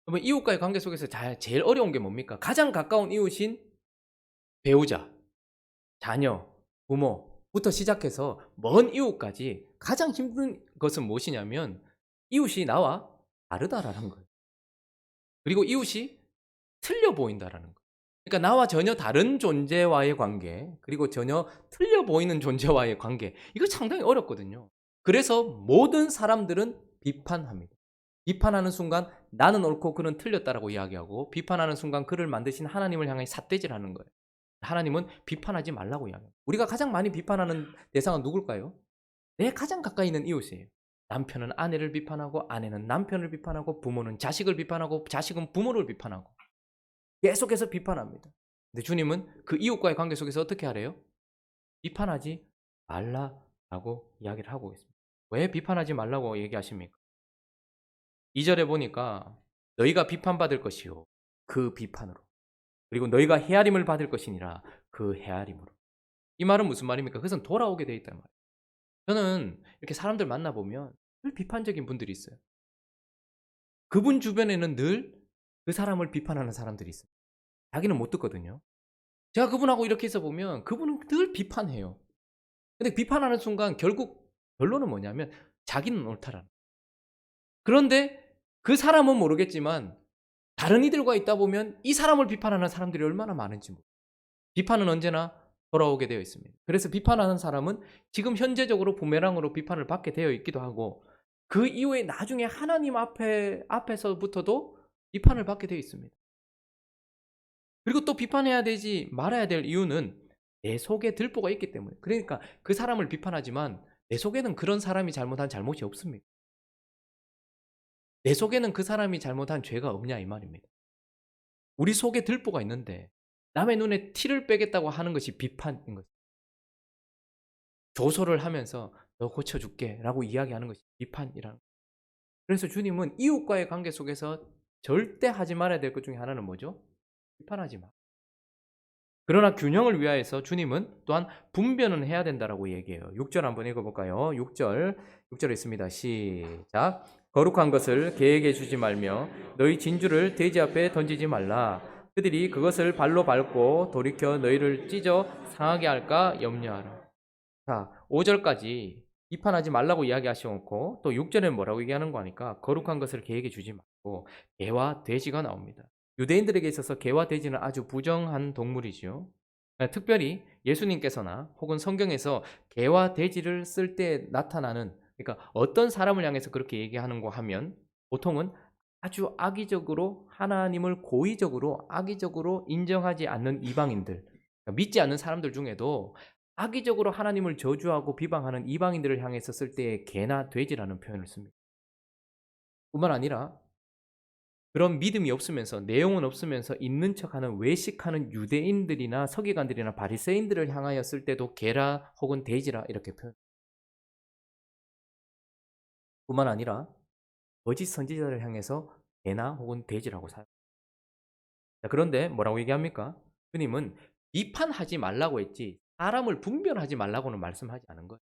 그러면 이웃과의 관계 속에서 제일 어려운 게 뭡니까? 가장 가까운 이웃인 배우자, 자녀, 부모부터 시작해서 먼 이웃까지 가장 힘든 것은 무엇이냐면 이웃이 나와 다르다라는 거예요. 그리고 이웃이 틀려 보인다라는 거예요. 그러니까 나와 전혀 다른 존재와의 관계, 그리고 전혀 틀려 보이는 존재와의 관계, 이거 상당히 어렵거든요. 그래서 모든 사람들은 비판합니다. 비판하는 순간 나는 옳고 그는 틀렸다라고 이야기하고, 비판하는 순간 그를 만드신 하나님을 향해 삿대질하는 거예요. 하나님은 비판하지 말라고 이야기합니다. 우리가 가장 많이 비판하는 대상은 누굴까요? 내 가장 가까이 있는 이웃이에요. 남편은 아내를 비판하고, 아내는 남편을 비판하고, 부모는 자식을 비판하고, 자식은 부모를 비판하고, 계속해서 비판합니다. 근데 주님은 그 이웃과의 관계 속에서 어떻게 하래요? 비판하지 말라라고 이야기를 하고 있습니다. 왜 비판하지 말라고 얘기하십니까? 2절에 보니까 너희가 비판받을 것이요 그 비판으로, 그리고 너희가 헤아림을 받을 것이니라 그 헤아림으로. 이 말은 무슨 말입니까? 그것은 돌아오게 돼 있단 말이에요. 저는 이렇게 사람들 만나 보면 늘 비판적인 분들이 있어요. 그분 주변에는 늘 그 사람을 비판하는 사람들이 있어요. 자기는 못 듣거든요. 제가 그분하고 이렇게 있어 보면 그분은 늘 비판해요. 근데 비판하는 순간 결국 결론은 뭐냐면 자기는 옳다라는. 그런데 그 사람은 모르겠지만 다른 이들과 있다 보면 이 사람을 비판하는 사람들이 얼마나 많은지 모르겠어요. 비판은 언제나 돌아오게 되어 있습니다. 그래서 비판하는 사람은 지금 현재적으로 부메랑으로 비판을 받게 되어 있기도 하고 그 이후에 나중에 하나님 앞에서부터도 비판을 받게 되어 있습니다. 그리고 또 비판해야 되지 말아야 될 이유는 내 속에 들보가 있기 때문에. 그러니까 그 사람을 비판하지만 내 속에는 그런 사람이 잘못한 잘못이 없습니다. 내 속에는 그 사람이 잘못한 죄가 없냐 이 말입니다. 우리 속에 들보가 있는데 남의 눈에 티를 빼겠다고 하는 것이 비판인 거죠. 조소를 하면서 "너 고쳐줄게 라고 이야기하는 것이 비판이라는 거예요. 그래서 주님은 이웃과의 관계 속에서 절대 하지 말아야 될 것 중에 하나는 뭐죠? 비판하지 마. 그러나 균형을 위하여서 주님은 또한 분별은 해야 된다라고 얘기해요. 6절 한번 읽어볼까요? 6절에 있습니다. 시작. 거룩한 것을 개에게 주지 말며 너희 진주를 돼지 앞에 던지지 말라. 그들이 그것을 발로 밟고 돌이켜 너희를 찢어 상하게 할까 염려하라. 자, 5절까지 비판하지 말라고 이야기하시고 또 6절에 뭐라고 얘기하는 거 하니까 거룩한 것을 개에게 주지 말고 개와 돼지가 나옵니다. 유대인들에게 있어서 개와 돼지는 아주 부정한 동물이죠. 특별히 예수님께서나 혹은 성경에서 개와 돼지를 쓸 때 나타나는, 그러니까 어떤 사람을 향해서 그렇게 얘기하는 거 하면 보통은 아주 악의적으로 하나님을 고의적으로 악의적으로 인정하지 않는 이방인들, 그러니까 믿지 않는 사람들 중에도 악의적으로 하나님을 저주하고 비방하는 이방인들을 향해서 쓸 때 개나 돼지라는 표현을 씁니다. 뿐만 아니라 그런 믿음이 없으면서 내용은 없으면서 있는 척하는 외식하는 유대인들이나 서기관들이나 바리새인들을 향하여 쓸 때도 개라 혹은 돼지라 이렇게 표현. 뿐만 아니라 거짓 선지자를 향해서 개나 혹은 돼지라고 사용. 자, 그런데 뭐라고 얘기합니까? 주님은 비판하지 말라고 했지 사람을 분별하지 말라고는 말씀하지 않은 거예요.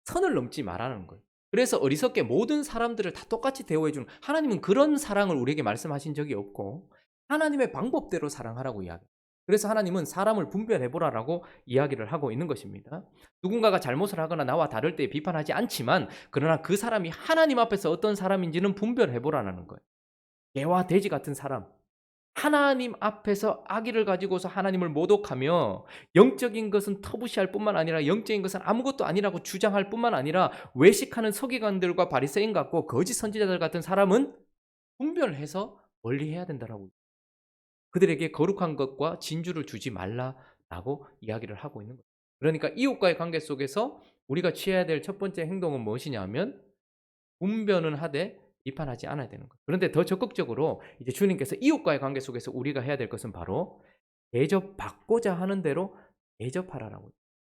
선을 넘지 말라는 거예요. 그래서 어리석게 모든 사람들을 다 똑같이 대우해 주는, 하나님은 그런 사랑을 우리에게 말씀하신 적이 없고 하나님의 방법대로 사랑하라고 이야기해요. 그래서 하나님은 사람을 분별해 보라라고 이야기를 하고 있는 것입니다. 누군가가 잘못을 하거나 나와 다를 때 비판하지 않지만 그러나 그 사람이 하나님 앞에서 어떤 사람인지는 분별해 보라는 거예요. 개와 돼지 같은 사람, 하나님 앞에서 악의를 가지고서 하나님을 모독하며 영적인 것은 터부시할 뿐만 아니라 영적인 것은 아무것도 아니라고 주장할 뿐만 아니라 외식하는 서기관들과 바리새인 같고 거짓 선지자들 같은 사람은 분별해서 멀리해야 된다라고. 그들에게 거룩한 것과 진주를 주지 말라라고 이야기를 하고 있는 거예요. 그러니까 이웃과의 관계 속에서 우리가 취해야 될 첫 번째 행동은 무엇이냐 하면 분별은 하되 비판하지 않아야 되는 거예요. 그런데 더 적극적으로 이제 주님께서 이웃과의 관계 속에서 우리가 해야 될 것은 바로 대접받고자 하는 대로 대접하라라고.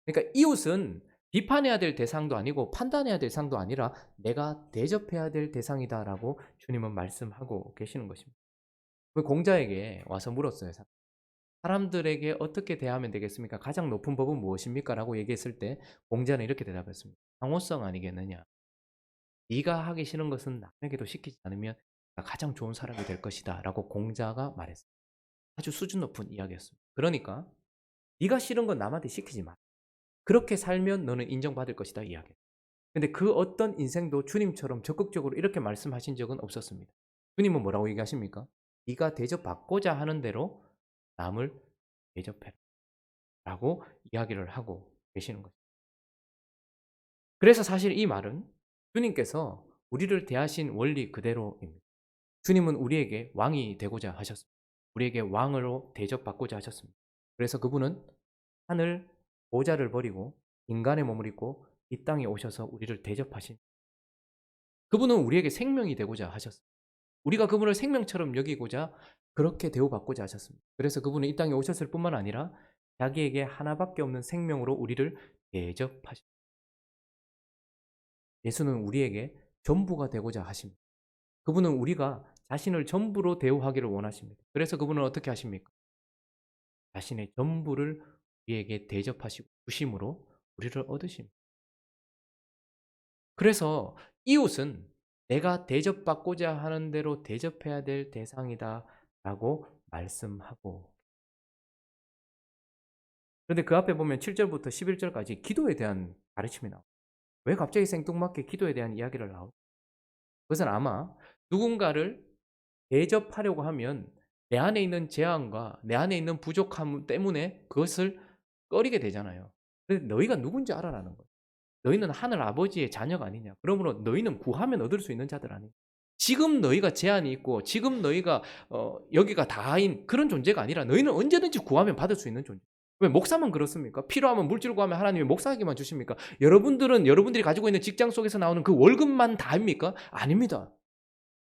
그러니까 이웃은 비판해야 될 대상도 아니고 판단해야 될 대상도 아니라 내가 대접해야 될 대상이다라고 주님은 말씀하고 계시는 것입니다. 그 공자에게 와서 물었어요. 사람들에게 어떻게 대하면 되겠습니까? 가장 높은 법은 무엇입니까? 라고 얘기했을 때 공자는 이렇게 대답했습니다. 상호성 아니겠느냐. 네가 하기 싫은 것은 남에게도 시키지 않으면 네가 가장 좋은 사람이 될 것이다 라고 공자가 말했어요. 아주 수준 높은 이야기였습니다. 그러니까 네가 싫은 건 남한테 시키지 마. 그렇게 살면 너는 인정받을 것이다 이야기. 근데 그 어떤 인생도 주님처럼 적극적으로 이렇게 말씀하신 적은 없었습니다. 주님은 뭐라고 얘기하십니까? 네가 대접받고자 하는 대로 남을 대접해라 라고 이야기를 하고 계시는 거죠. 그래서 사실 이 말은 주님께서 우리를 대하신 원리 그대로입니다. 주님은 우리에게 왕이 되고자 하셨습니다. 우리에게 왕으로 대접받고자 하셨습니다. 그래서 그분은 하늘 보좌를 버리고 인간의 몸을 입고 이 땅에 오셔서 우리를 대접하신, 그분은 우리에게 생명이 되고자 하셨습니다. 우리가 그분을 생명처럼 여기고자 그렇게 대우받고자 하셨습니다. 그래서 그분은 이 땅에 오셨을 뿐만 아니라 자기에게 하나밖에 없는 생명으로 우리를 대접하십니다. 예수는 우리에게 전부가 되고자 하십니다. 그분은 우리가 자신을 전부로 대우하기를 원하십니다. 그래서 그분은 어떻게 하십니까? 자신의 전부를 우리에게 대접하시고 주심으로 우리를 얻으십니다. 그래서 이웃은 내가 대접받고자 하는 대로 대접해야 될 대상이다라고 말씀하고, 그런데 그 앞에 보면 7절부터 11절까지 기도에 대한 가르침이 나와요. 왜 갑자기 생뚱맞게 기도에 대한 이야기를 나올까? 그것은 아마 누군가를 대접하려고 하면 내 안에 있는 재앙과 내 안에 있는 부족함 때문에 그것을 꺼리게 되잖아요. 근데 너희가 누군지 알아라는 거예요. 너희는 하늘 아버지의 자녀가 아니냐. 그러므로 너희는 구하면 얻을 수 있는 자들 아니냐. 지금 너희가 제한이 있고 지금 너희가 여기가 다인 그런 존재가 아니라 너희는 언제든지 구하면 받을 수 있는 존재. 왜 목사만 그렇습니까? 필요하면 물질 구하면 하나님이 목사에게만 주십니까? 여러분들은 여러분들이 가지고 있는 직장 속에서 나오는 그 월급만 다입니까? 아닙니다.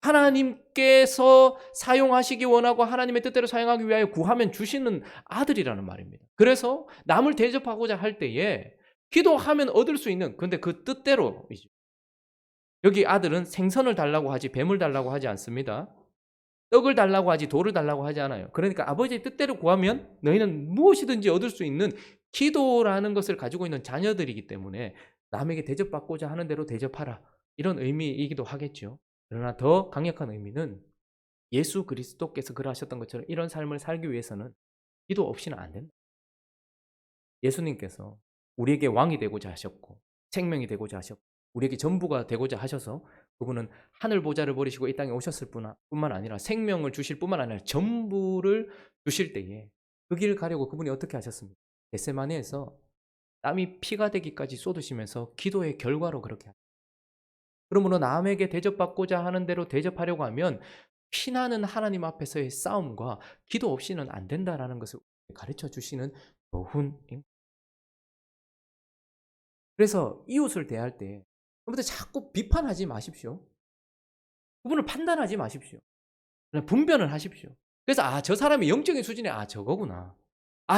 하나님께서 사용하시기 원하고 하나님의 뜻대로 사용하기 위하여 구하면 주시는 아들이라는 말입니다. 그래서 남을 대접하고자 할 때에 기도하면 얻을 수 있는, 근데 그 뜻대로이죠. 여기 아들은 생선을 달라고 하지 뱀을 달라고 하지 않습니다. 떡을 달라고 하지 돌을 달라고 하지 않아요. 그러니까 아버지의 뜻대로 구하면 너희는 무엇이든지 얻을 수 있는 기도라는 것을 가지고 있는 자녀들이기 때문에 남에게 대접받고자 하는 대로 대접하라, 이런 의미이기도 하겠죠. 그러나 더 강력한 의미는 예수 그리스도께서 그러하셨던 것처럼 이런 삶을 살기 위해서는 기도 없이는 안 된다. 예수님께서 우리에게 왕이 되고자 하셨고 생명이 되고자 하셨고 우리에게 전부가 되고자 하셔서 그분은 하늘 보좌를 버리시고 이 땅에 오셨을 뿐만 아니라 생명을 주실 뿐만 아니라 전부를 주실 때에 그 길을 가려고 그분이 어떻게 하셨습니까? 겟세마네에서 땀이 피가 되기까지 쏟으시면서 기도의 결과로 그렇게 하셨습니다. 그러므로 남에게 대접받고자 하는 대로 대접하려고 하면 피나는 하나님 앞에서의 싸움과 기도 없이는 안 된다라는 것을 가르쳐 주시는 교훈입니다. 그래서 이웃을 대할 때 그분들 자꾸 비판하지 마십시오. 그분을 판단하지 마십시오. 그냥 분별을 하십시오. 그래서 저 사람이 영적인 수준이 저거구나.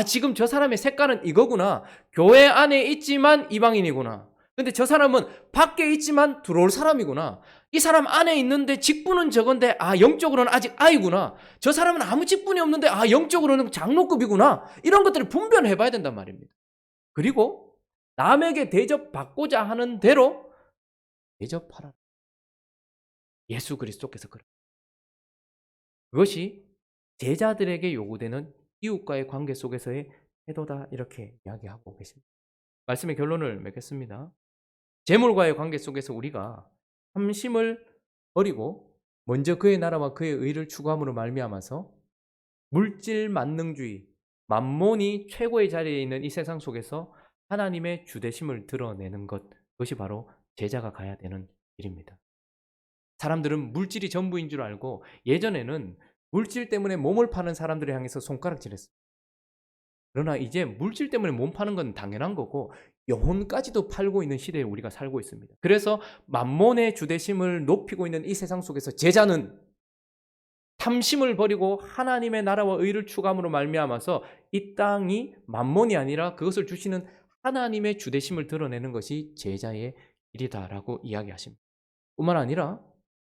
지금 저 사람의 색깔은 이거구나. 교회 안에 있지만 이방인이구나. 근데 저 사람은 밖에 있지만 들어올 사람이구나. 이 사람 안에 있는데 직분은 저건데 영적으로는 아직 아이구나. 저 사람은 아무 직분이 없는데 영적으로는 장로급이구나. 이런 것들을 분별해 봐야 된단 말입니다. 그리고 남에게 대접받고자 하는 대로 대접하라. 예수 그리스도께서 그것이 제자들에게 요구되는 이웃과의 관계 속에서의 태도다, 이렇게 이야기하고 계십니다. 말씀의 결론을 맺겠습니다. 재물과의 관계 속에서 우리가 탐심을 버리고 먼저 그의 나라와 그의 의를 추구함으로 말미암아서 물질 만능주의, 만몬이 최고의 자리에 있는 이 세상 속에서 하나님의 주되심을 드러내는 것, 그것이 바로 제자가 가야 되는 길입니다. 사람들은 물질이 전부인 줄 알고 예전에는 물질 때문에 몸을 파는 사람들을 향해서 손가락질했어요. 그러나 이제 물질 때문에 몸 파는 건 당연한 거고 영혼까지도 팔고 있는 시대에 우리가 살고 있습니다. 그래서 만몬의 주대심을 높이고 있는 이 세상 속에서 제자는 탐심을 버리고 하나님의 나라와 의를 추구함으로 말미암아서 이 땅이 만몬이 아니라 그것을 주시는 하나님의 주대심을 드러내는 것이 제자의 길이다라고 이야기하십니다. 뿐만 아니라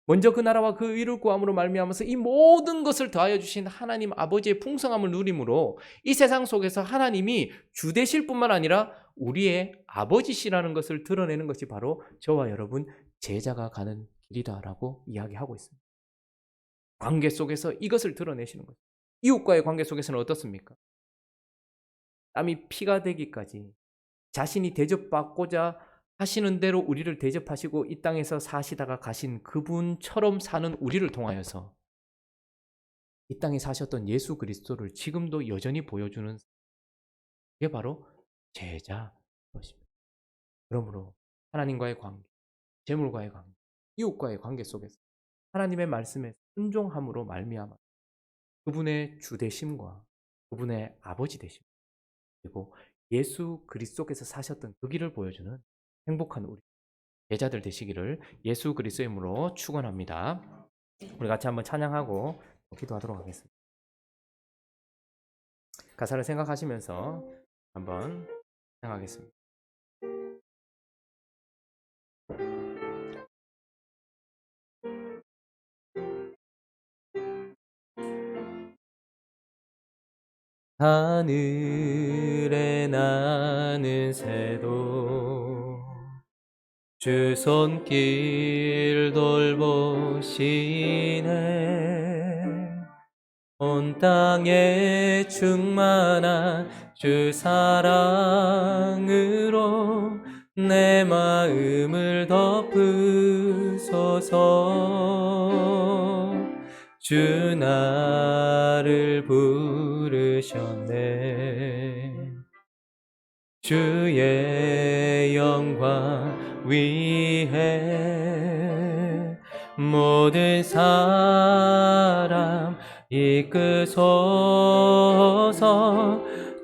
먼저 그 나라와 그 의를 구함으로 말미암아서 이 모든 것을 더하여 주신 하나님 아버지의 풍성함을 누림으로 이 세상 속에서 하나님이 주 되실 뿐만 아니라 우리의 아버지시라는 것을 드러내는 것이 바로 저와 여러분 제자가 가는 길이다라고 이야기하고 있습니다. 관계 속에서 이것을 드러내시는 거죠. 이웃과의 관계 속에서는 어떻습니까? 땀이 피가 되기까지 자신이 대접받고자 하시는 대로 우리를 대접하시고 이 땅에서 사시다가 가신 그분처럼 사는 우리를 통하여서 이 땅에 사셨던 예수 그리스도를 지금도 여전히 보여주는 게 바로 제자 것입니다. 그러므로 하나님과의 관계, 재물과의 관계, 이웃과의 관계 속에서 하나님의 말씀에 순종함으로 말미암아 그분의 주 되심과 그분의 아버지 되심, 그리고 예수 그리스도께서 사셨던 그 길을 보여주는 행복한 우리 제자들 되시기를 예수 그리스도의 이름으로 축원합니다. 우리 같이 한번 찬양하고 기도하도록 하겠습니다. 가사를 생각하시면서 한번 찬양하겠습니다. 하늘에 나는 새도 주 손길 돌보시네. 온 땅에 충만한 주 사랑으로 내 마음을 덮으소서. 주 나를 부르셨네. 주의 영광 위해 모든 사람 이끄소서.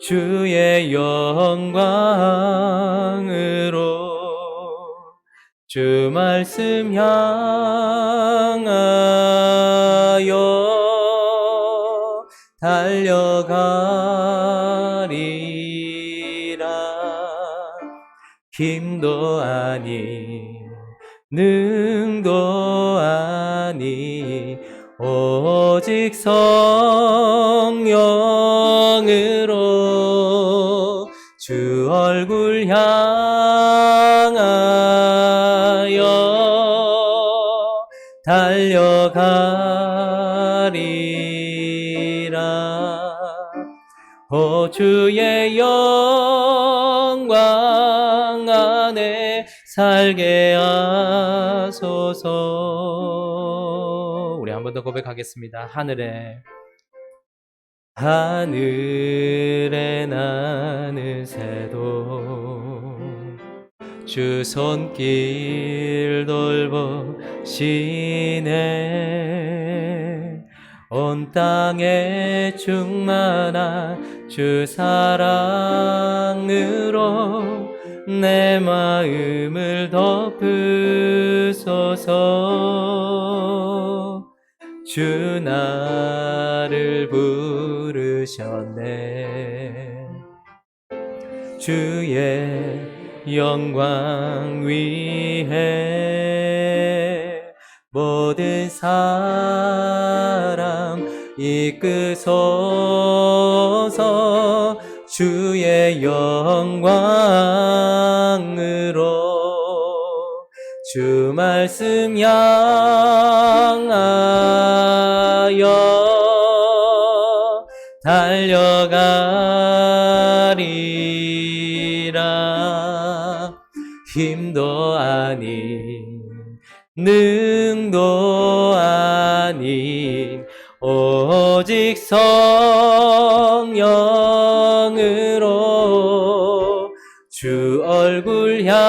주의 영광으로 주 말씀 향하여 달려가리라. 힘도 아니 능도 아니 오직 성령으로 주 얼굴 향하여 달려가리라. 오 주의 영광 안에 살게 하소서. 우리 한 번 더 고백하겠습니다. 하늘에 나는 새도 주 손길 돌보시네. 온 땅에 충만한 주 사랑으로 내 마음을 덮으소서. 주 나를 부르셨네. 주의 영광 위해 모든 사람 이끄소서. 주의 영광으로 주 말씀 향하여 달려가리라. 힘도 아닌 능도 아닌 오직 성령으로 주 얼굴 향하여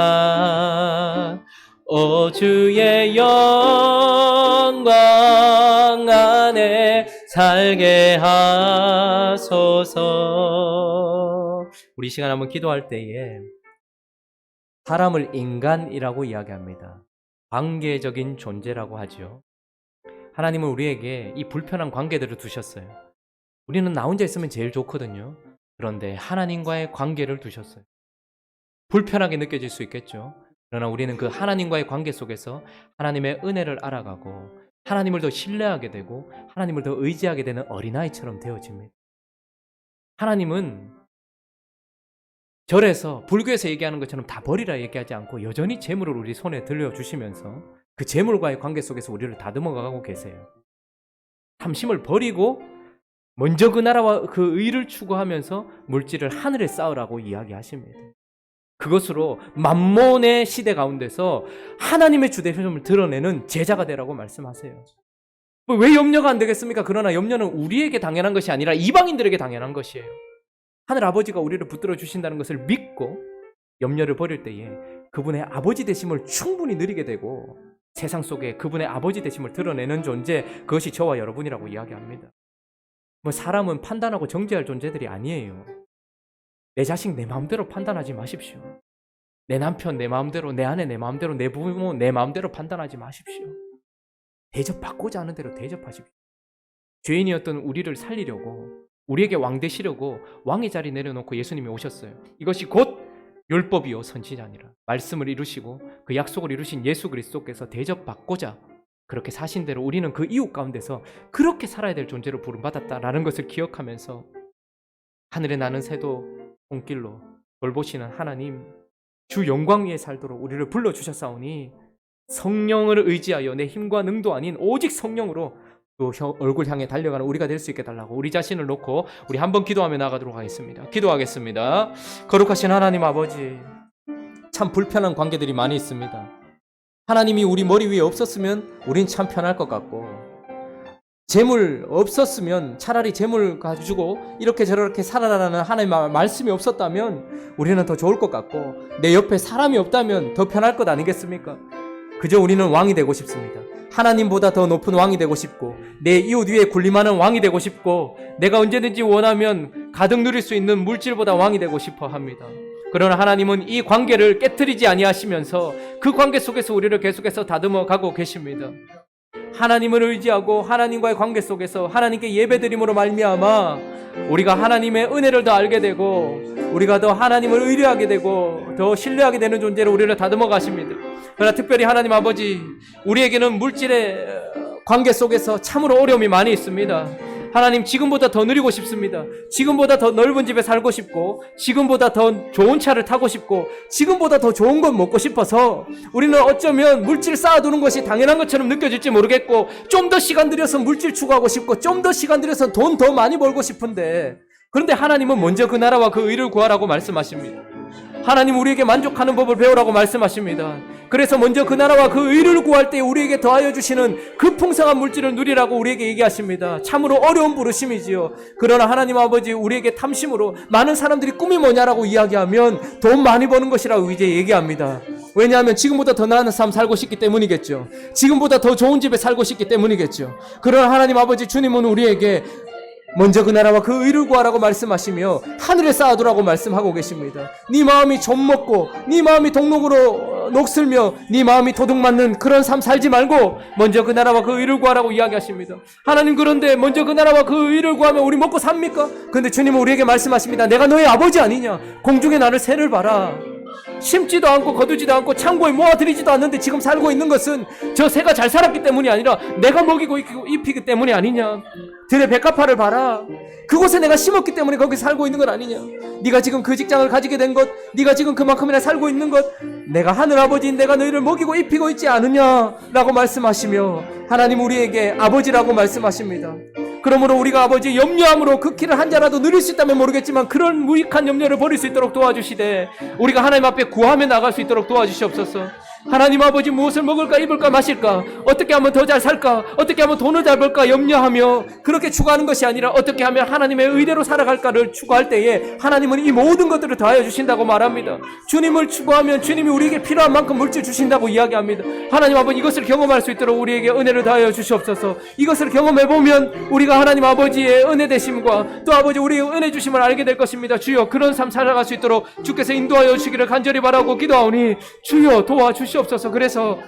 달려가리라. 오 주의 영광 안에 살게 하소서. 우리 시간 한번 기도할 때에 사람을 인간이라고 이야기합니다. 관계적인 존재라고 하죠. 하나님은 우리에게 이 불편한 관계들을 두셨어요. 우리는 나 혼자 있으면 제일 좋거든요. 그런데 하나님과의 관계를 두셨어요. 불편하게 느껴질 수 있겠죠. 그러나 우리는 그 하나님과의 관계 속에서 하나님의 은혜를 알아가고 하나님을 더 신뢰하게 되고 하나님을 더 의지하게 되는 어린아이처럼 되어집니다. 하나님은 절에서 불교에서 얘기하는 것처럼 다 버리라 얘기하지 않고 여전히 재물을 우리 손에 들려주시면서 그 재물과의 관계 속에서 우리를 다듬어가고 계세요. 탐심을 버리고 먼저 그 나라와 그 의를 추구하면서 물질을 하늘에 쌓으라고 이야기하십니다. 그것으로 만몬의 시대 가운데서 하나님의 주대심을 드러내는 제자가 되라고 말씀하세요. 왜 염려가 안 되겠습니까? 그러나 염려는 우리에게 당연한 것이 아니라 이방인들에게 당연한 것이에요. 하늘 아버지가 우리를 붙들어 주신다는 것을 믿고 염려를 버릴 때에 그분의 아버지 되심을 충분히 누리게 되고 세상 속에 그분의 아버지 되심을 드러내는 존재, 그것이 저와 여러분이라고 이야기합니다. 사람은 판단하고 정죄할 존재들이 아니에요. 내 자식 내 마음대로 판단하지 마십시오. 내 남편 내 마음대로, 내 아내 내 마음대로, 내 부모 내 마음대로 판단하지 마십시오. 대접받고자 하는 대로 대접하십시오. 죄인이었던 우리를 살리려고, 우리에게 왕 되시려고 왕의 자리 내려놓고 예수님이 오셨어요. 이것이 곧 율법이요 선지자니라. 말씀을 이루시고 그 약속을 이루신 예수 그리스도께서 대접받고자 그렇게 사신 대로 우리는 그 이웃 가운데서 그렇게 살아야 될 존재로 부름받았다라는 것을 기억하면서 하늘에 나는 새도 손길로 돌보시는 하나님, 주 영광 위에 살도록 우리를 불러주셨사오니 성령을 의지하여 내 힘과 능도 아닌 오직 성령으로 또 얼굴 향해 달려가는 우리가 될 수 있게 달라고 우리 자신을 놓고 우리 한번 기도하며 나가도록 하겠습니다. 기도하겠습니다. 거룩하신 하나님 아버지, 참 불편한 관계들이 많이 있습니다. 하나님이 우리 머리 위에 없었으면 우린 참 편할 것 같고, 재물 없었으면 차라리 재물 가지고 이렇게 저렇게 살아라는 하나님의 말씀이 없었다면 우리는 더 좋을 것 같고, 내 옆에 사람이 없다면 더 편할 것 아니겠습니까? 그저 우리는 왕이 되고 싶습니다. 하나님보다 더 높은 왕이 되고 싶고, 내 이웃 위에 군림하는 왕이 되고 싶고, 내가 언제든지 원하면 가득 누릴 수 있는 물질보다 왕이 되고 싶어 합니다. 그러나 하나님은 이 관계를 깨트리지 아니하시면서 그 관계 속에서 우리를 계속해서 다듬어 가고 계십니다. 하나님을 의지하고 하나님과의 관계 속에서 하나님께 예배드림으로 말미암아 우리가 하나님의 은혜를 더 알게 되고, 우리가 더 하나님을 의뢰하게 되고 더 신뢰하게 되는 존재로 우리를 다듬어 가십니다. 그러나 특별히 하나님 아버지, 우리에게는 물질의 관계 속에서 참으로 어려움이 많이 있습니다. 하나님, 지금보다 더 누리고 싶습니다. 지금보다 더 넓은 집에 살고 싶고, 지금보다 더 좋은 차를 타고 싶고, 지금보다 더 좋은 것 먹고 싶어서 우리는 어쩌면 물질 쌓아두는 것이 당연한 것처럼 느껴질지 모르겠고, 좀 더 시간 들여서 물질 추구하고 싶고, 좀 더 시간 들여서 돈 더 많이 벌고 싶은데, 그런데 하나님은 먼저 그 나라와 그 의를 구하라고 말씀하십니다. 하나님, 우리에게 만족하는 법을 배우라고 말씀하십니다. 그래서 먼저 그 나라와 그 의를 구할 때 우리에게 더하여 주시는 그 풍성한 물질을 누리라고 우리에게 얘기하십니다. 참으로 어려운 부르심이지요. 그러나 하나님 아버지, 우리에게 탐심으로 많은 사람들이 꿈이 뭐냐라고 이야기하면 돈 많이 버는 것이라고 이제 얘기합니다. 왜냐하면 지금보다 더 나은 삶 살고 싶기 때문이겠죠. 지금보다 더 좋은 집에 살고 싶기 때문이겠죠. 그러나 하나님 아버지, 주님은 우리에게 먼저 그 나라와 그 의를 구하라고 말씀하시며 하늘에 쌓아두라고 말씀하고 계십니다. 네 마음이 좀먹고 네 마음이 동록으로 녹슬며 네 마음이 도둑맞는 그런 삶 살지 말고 먼저 그 나라와 그 의를 구하라고 이야기하십니다. 하나님, 그런데 먼저 그 나라와 그 의를 구하면 우리 먹고 삽니까? 그런데 주님은 우리에게 말씀하십니다. 내가 너의 아버지 아니냐? 공중에 나를 새를 봐라. 심지도 않고 거두지도 않고 창고에 모아들이지도 않는데 지금 살고 있는 것은 저 새가 잘 살았기 때문이 아니라 내가 먹이고 입히기 때문이 아니냐? 들의 백합화를 봐라. 그곳에 내가 심었기 때문에 거기 살고 있는 건 아니냐? 네가 지금 그 직장을 가지게 된 것, 네가 지금 그만큼이나 살고 있는 것, 내가 하늘아버지인 내가 너희를 먹이고 입히고 있지 않느냐라고 말씀하시며, 하나님 우리에게 아버지라고 말씀하십니다. 그러므로 우리가 아버지 염려함으로 그 길을 한 자라도 누릴 수 있다면 모르겠지만 그런 무익한 염려를 버릴 수 있도록 도와주시되, 우리가 하나님 앞에 구하며 나갈 수 있도록 도와주시옵소서. 하나님 아버지, 무엇을 먹을까 입을까 마실까, 어떻게 하면 더 잘 살까, 어떻게 하면 돈을 잘 벌까 염려하며 그렇게 추구하는 것이 아니라 어떻게 하면 하나님의 의대로 살아갈까를 추구할 때에 하나님은 이 모든 것들을 더하여 주신다고 말합니다. 주님을 추구하면 주님이 우리에게 필요한 만큼 물질 주신다고 이야기합니다. 하나님 아버지, 이것을 경험할 수 있도록 우리에게 은혜를 더하여 주시옵소서. 이것을 경험해보면 우리가 하나님 아버지의 은혜 되심과 또 아버지 우리의 은혜 주심을 알게 될 것입니다. 주여, 그런 삶 살아갈 수 있도록 주께서 인도하여 주시기를 간절히 바라고 기도하오니 주여 도와주시옵소서. 그래서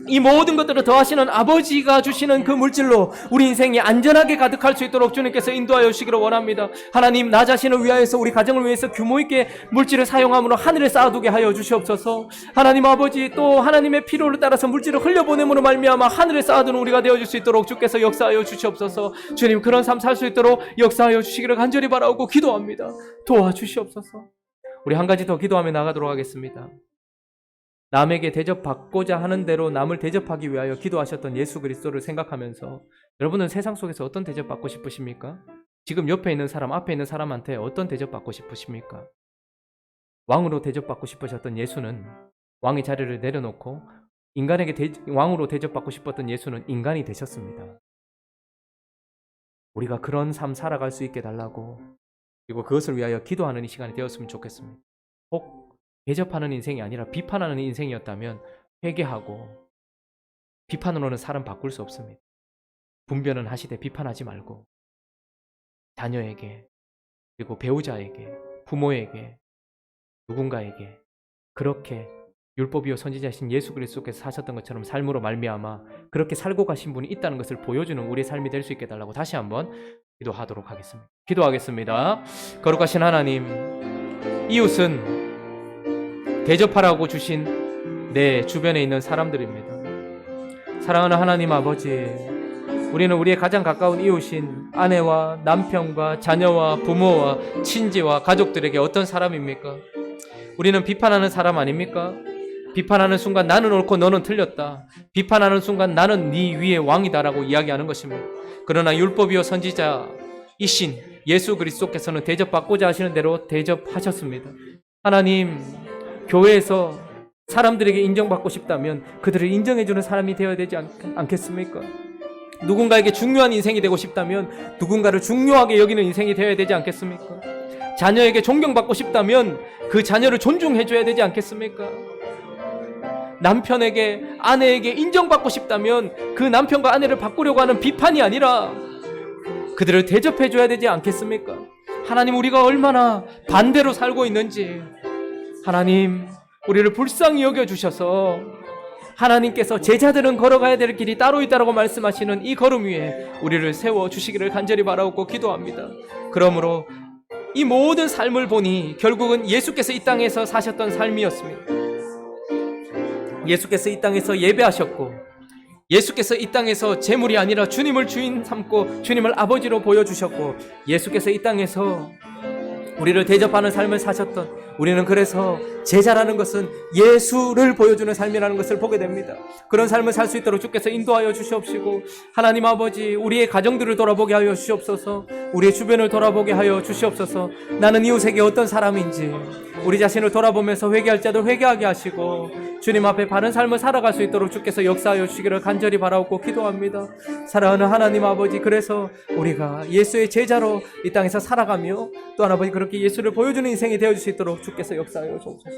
이 모든 것들을 더하시는 아버지가 주시는 그 물질로 우리 인생이 안전하게 가득할 수 있도록 주님께서 인도하여 주시기를 원합니다. 하나님, 나 자신을 위하여서 우리 가정을 위해서 규모 있게 물질을 사용함으로 하늘에 쌓아두게 하여 주시옵소서. 하나님 아버지, 또 하나님의 필요를 따라서 물질을 흘려보냄으로 말미암아 하늘에 쌓아두는 우리가 되어줄 수 있도록 주께서 역사하여 주시옵소서. 주님, 그런 삶 살 수 있도록 역사하여 주시기를 간절히 바라고 기도합니다. 도와주시옵소서. 우리 한 가지 더 기도하며 나가도록 하겠습니다. 남에게 대접받고자 하는 대로 남을 대접하기 위하여 기도하셨던 예수 그리스도를 생각하면서 여러분은 세상 속에서 어떤 대접받고 싶으십니까? 지금 옆에 있는 사람, 앞에 있는 사람한테 어떤 대접받고 싶으십니까? 왕으로 대접받고 싶으셨던 예수는 왕의 자리를 내려놓고 인간에게 왕으로 대접받고 싶었던 예수는 인간이 되셨습니다. 우리가 그런 삶 살아갈 수 있게 달라고, 그리고 그것을 위하여 기도하는 이 시간이 되었으면 좋겠습니다. 혹 대접하는 인생이 아니라 비판하는 인생이었다면 회개하고, 비판으로는 사람 바꿀 수 없습니다. 분별은 하시되 비판하지 말고 자녀에게, 그리고 배우자에게, 부모에게, 누군가에게 그렇게 율법이요 선지자신 예수 그리스도께서 사셨던 것처럼 삶으로 말미암아 그렇게 살고 가신 분이 있다는 것을 보여주는 우리의 삶이 될 수 있게 달라고 다시 한번 기도하도록 하겠습니다. 기도하겠습니다. 거룩하신 하나님, 이웃은 대접하라고 주신 내 주변에 있는 사람들입니다. 사랑하는 하나님 아버지, 우리는 우리의 가장 가까운 이웃인 아내와 남편과 자녀와 부모와 친지와 가족들에게 어떤 사람입니까? 우리는 비판하는 사람 아닙니까? 비판하는 순간 나는 옳고 너는 틀렸다. 비판하는 순간 나는 네 위의 왕이다라고 이야기하는 것입니다. 그러나 율법이요 선지자이신 예수 그리스도께서는 대접받고자 하시는 대로 대접하셨습니다. 하나님, 교회에서 사람들에게 인정받고 싶다면 그들을 인정해주는 사람이 되어야 되지 않겠습니까? 누군가에게 중요한 인생이 되고 싶다면 누군가를 중요하게 여기는 인생이 되어야 되지 않겠습니까? 자녀에게 존경받고 싶다면 그 자녀를 존중해줘야 되지 않겠습니까? 남편에게, 아내에게 인정받고 싶다면 그 남편과 아내를 바꾸려고 하는 비판이 아니라 그들을 대접해줘야 되지 않겠습니까? 하나님, 우리가 얼마나 반대로 살고 있는지 하나님, 우리를 불쌍히 여겨주셔서 하나님께서 제자들은 걸어가야 될 길이 따로 있다라고 말씀하시는 이 걸음 위에 우리를 세워주시기를 간절히 바라옵고 기도합니다. 그러므로 이 모든 삶을 보니 결국은 예수께서 이 땅에서 사셨던 삶이었습니다. 예수께서 이 땅에서 예배하셨고, 예수께서 이 땅에서 재물이 아니라 주님을 주인 삼고 주님을 아버지로 보여주셨고, 예수께서 이 땅에서 우리를 대접하는 삶을 사셨던, 우리는 그래서 제자라는 것은 예수를 보여주는 삶이라는 것을 보게 됩니다. 그런 삶을 살 수 있도록 주께서 인도하여 주시옵시고, 하나님 아버지, 우리의 가정들을 돌아보게 하여 주시옵소서, 우리의 주변을 돌아보게 하여 주시옵소서. 나는 이웃에게 어떤 사람인지 우리 자신을 돌아보면서 회개할 자들 회개하게 하시고 주님 앞에 바른 삶을 살아갈 수 있도록 주께서 역사하여 주시기를 간절히 바라옵고 기도합니다. 사랑하는 하나님 아버지, 그래서 우리가 예수의 제자로 이 땅에서 살아가며 또한 아버지 그렇게 예수를 보여주는 인생이 되어줄 수 있도록 주께서 역사하여 주옵소서.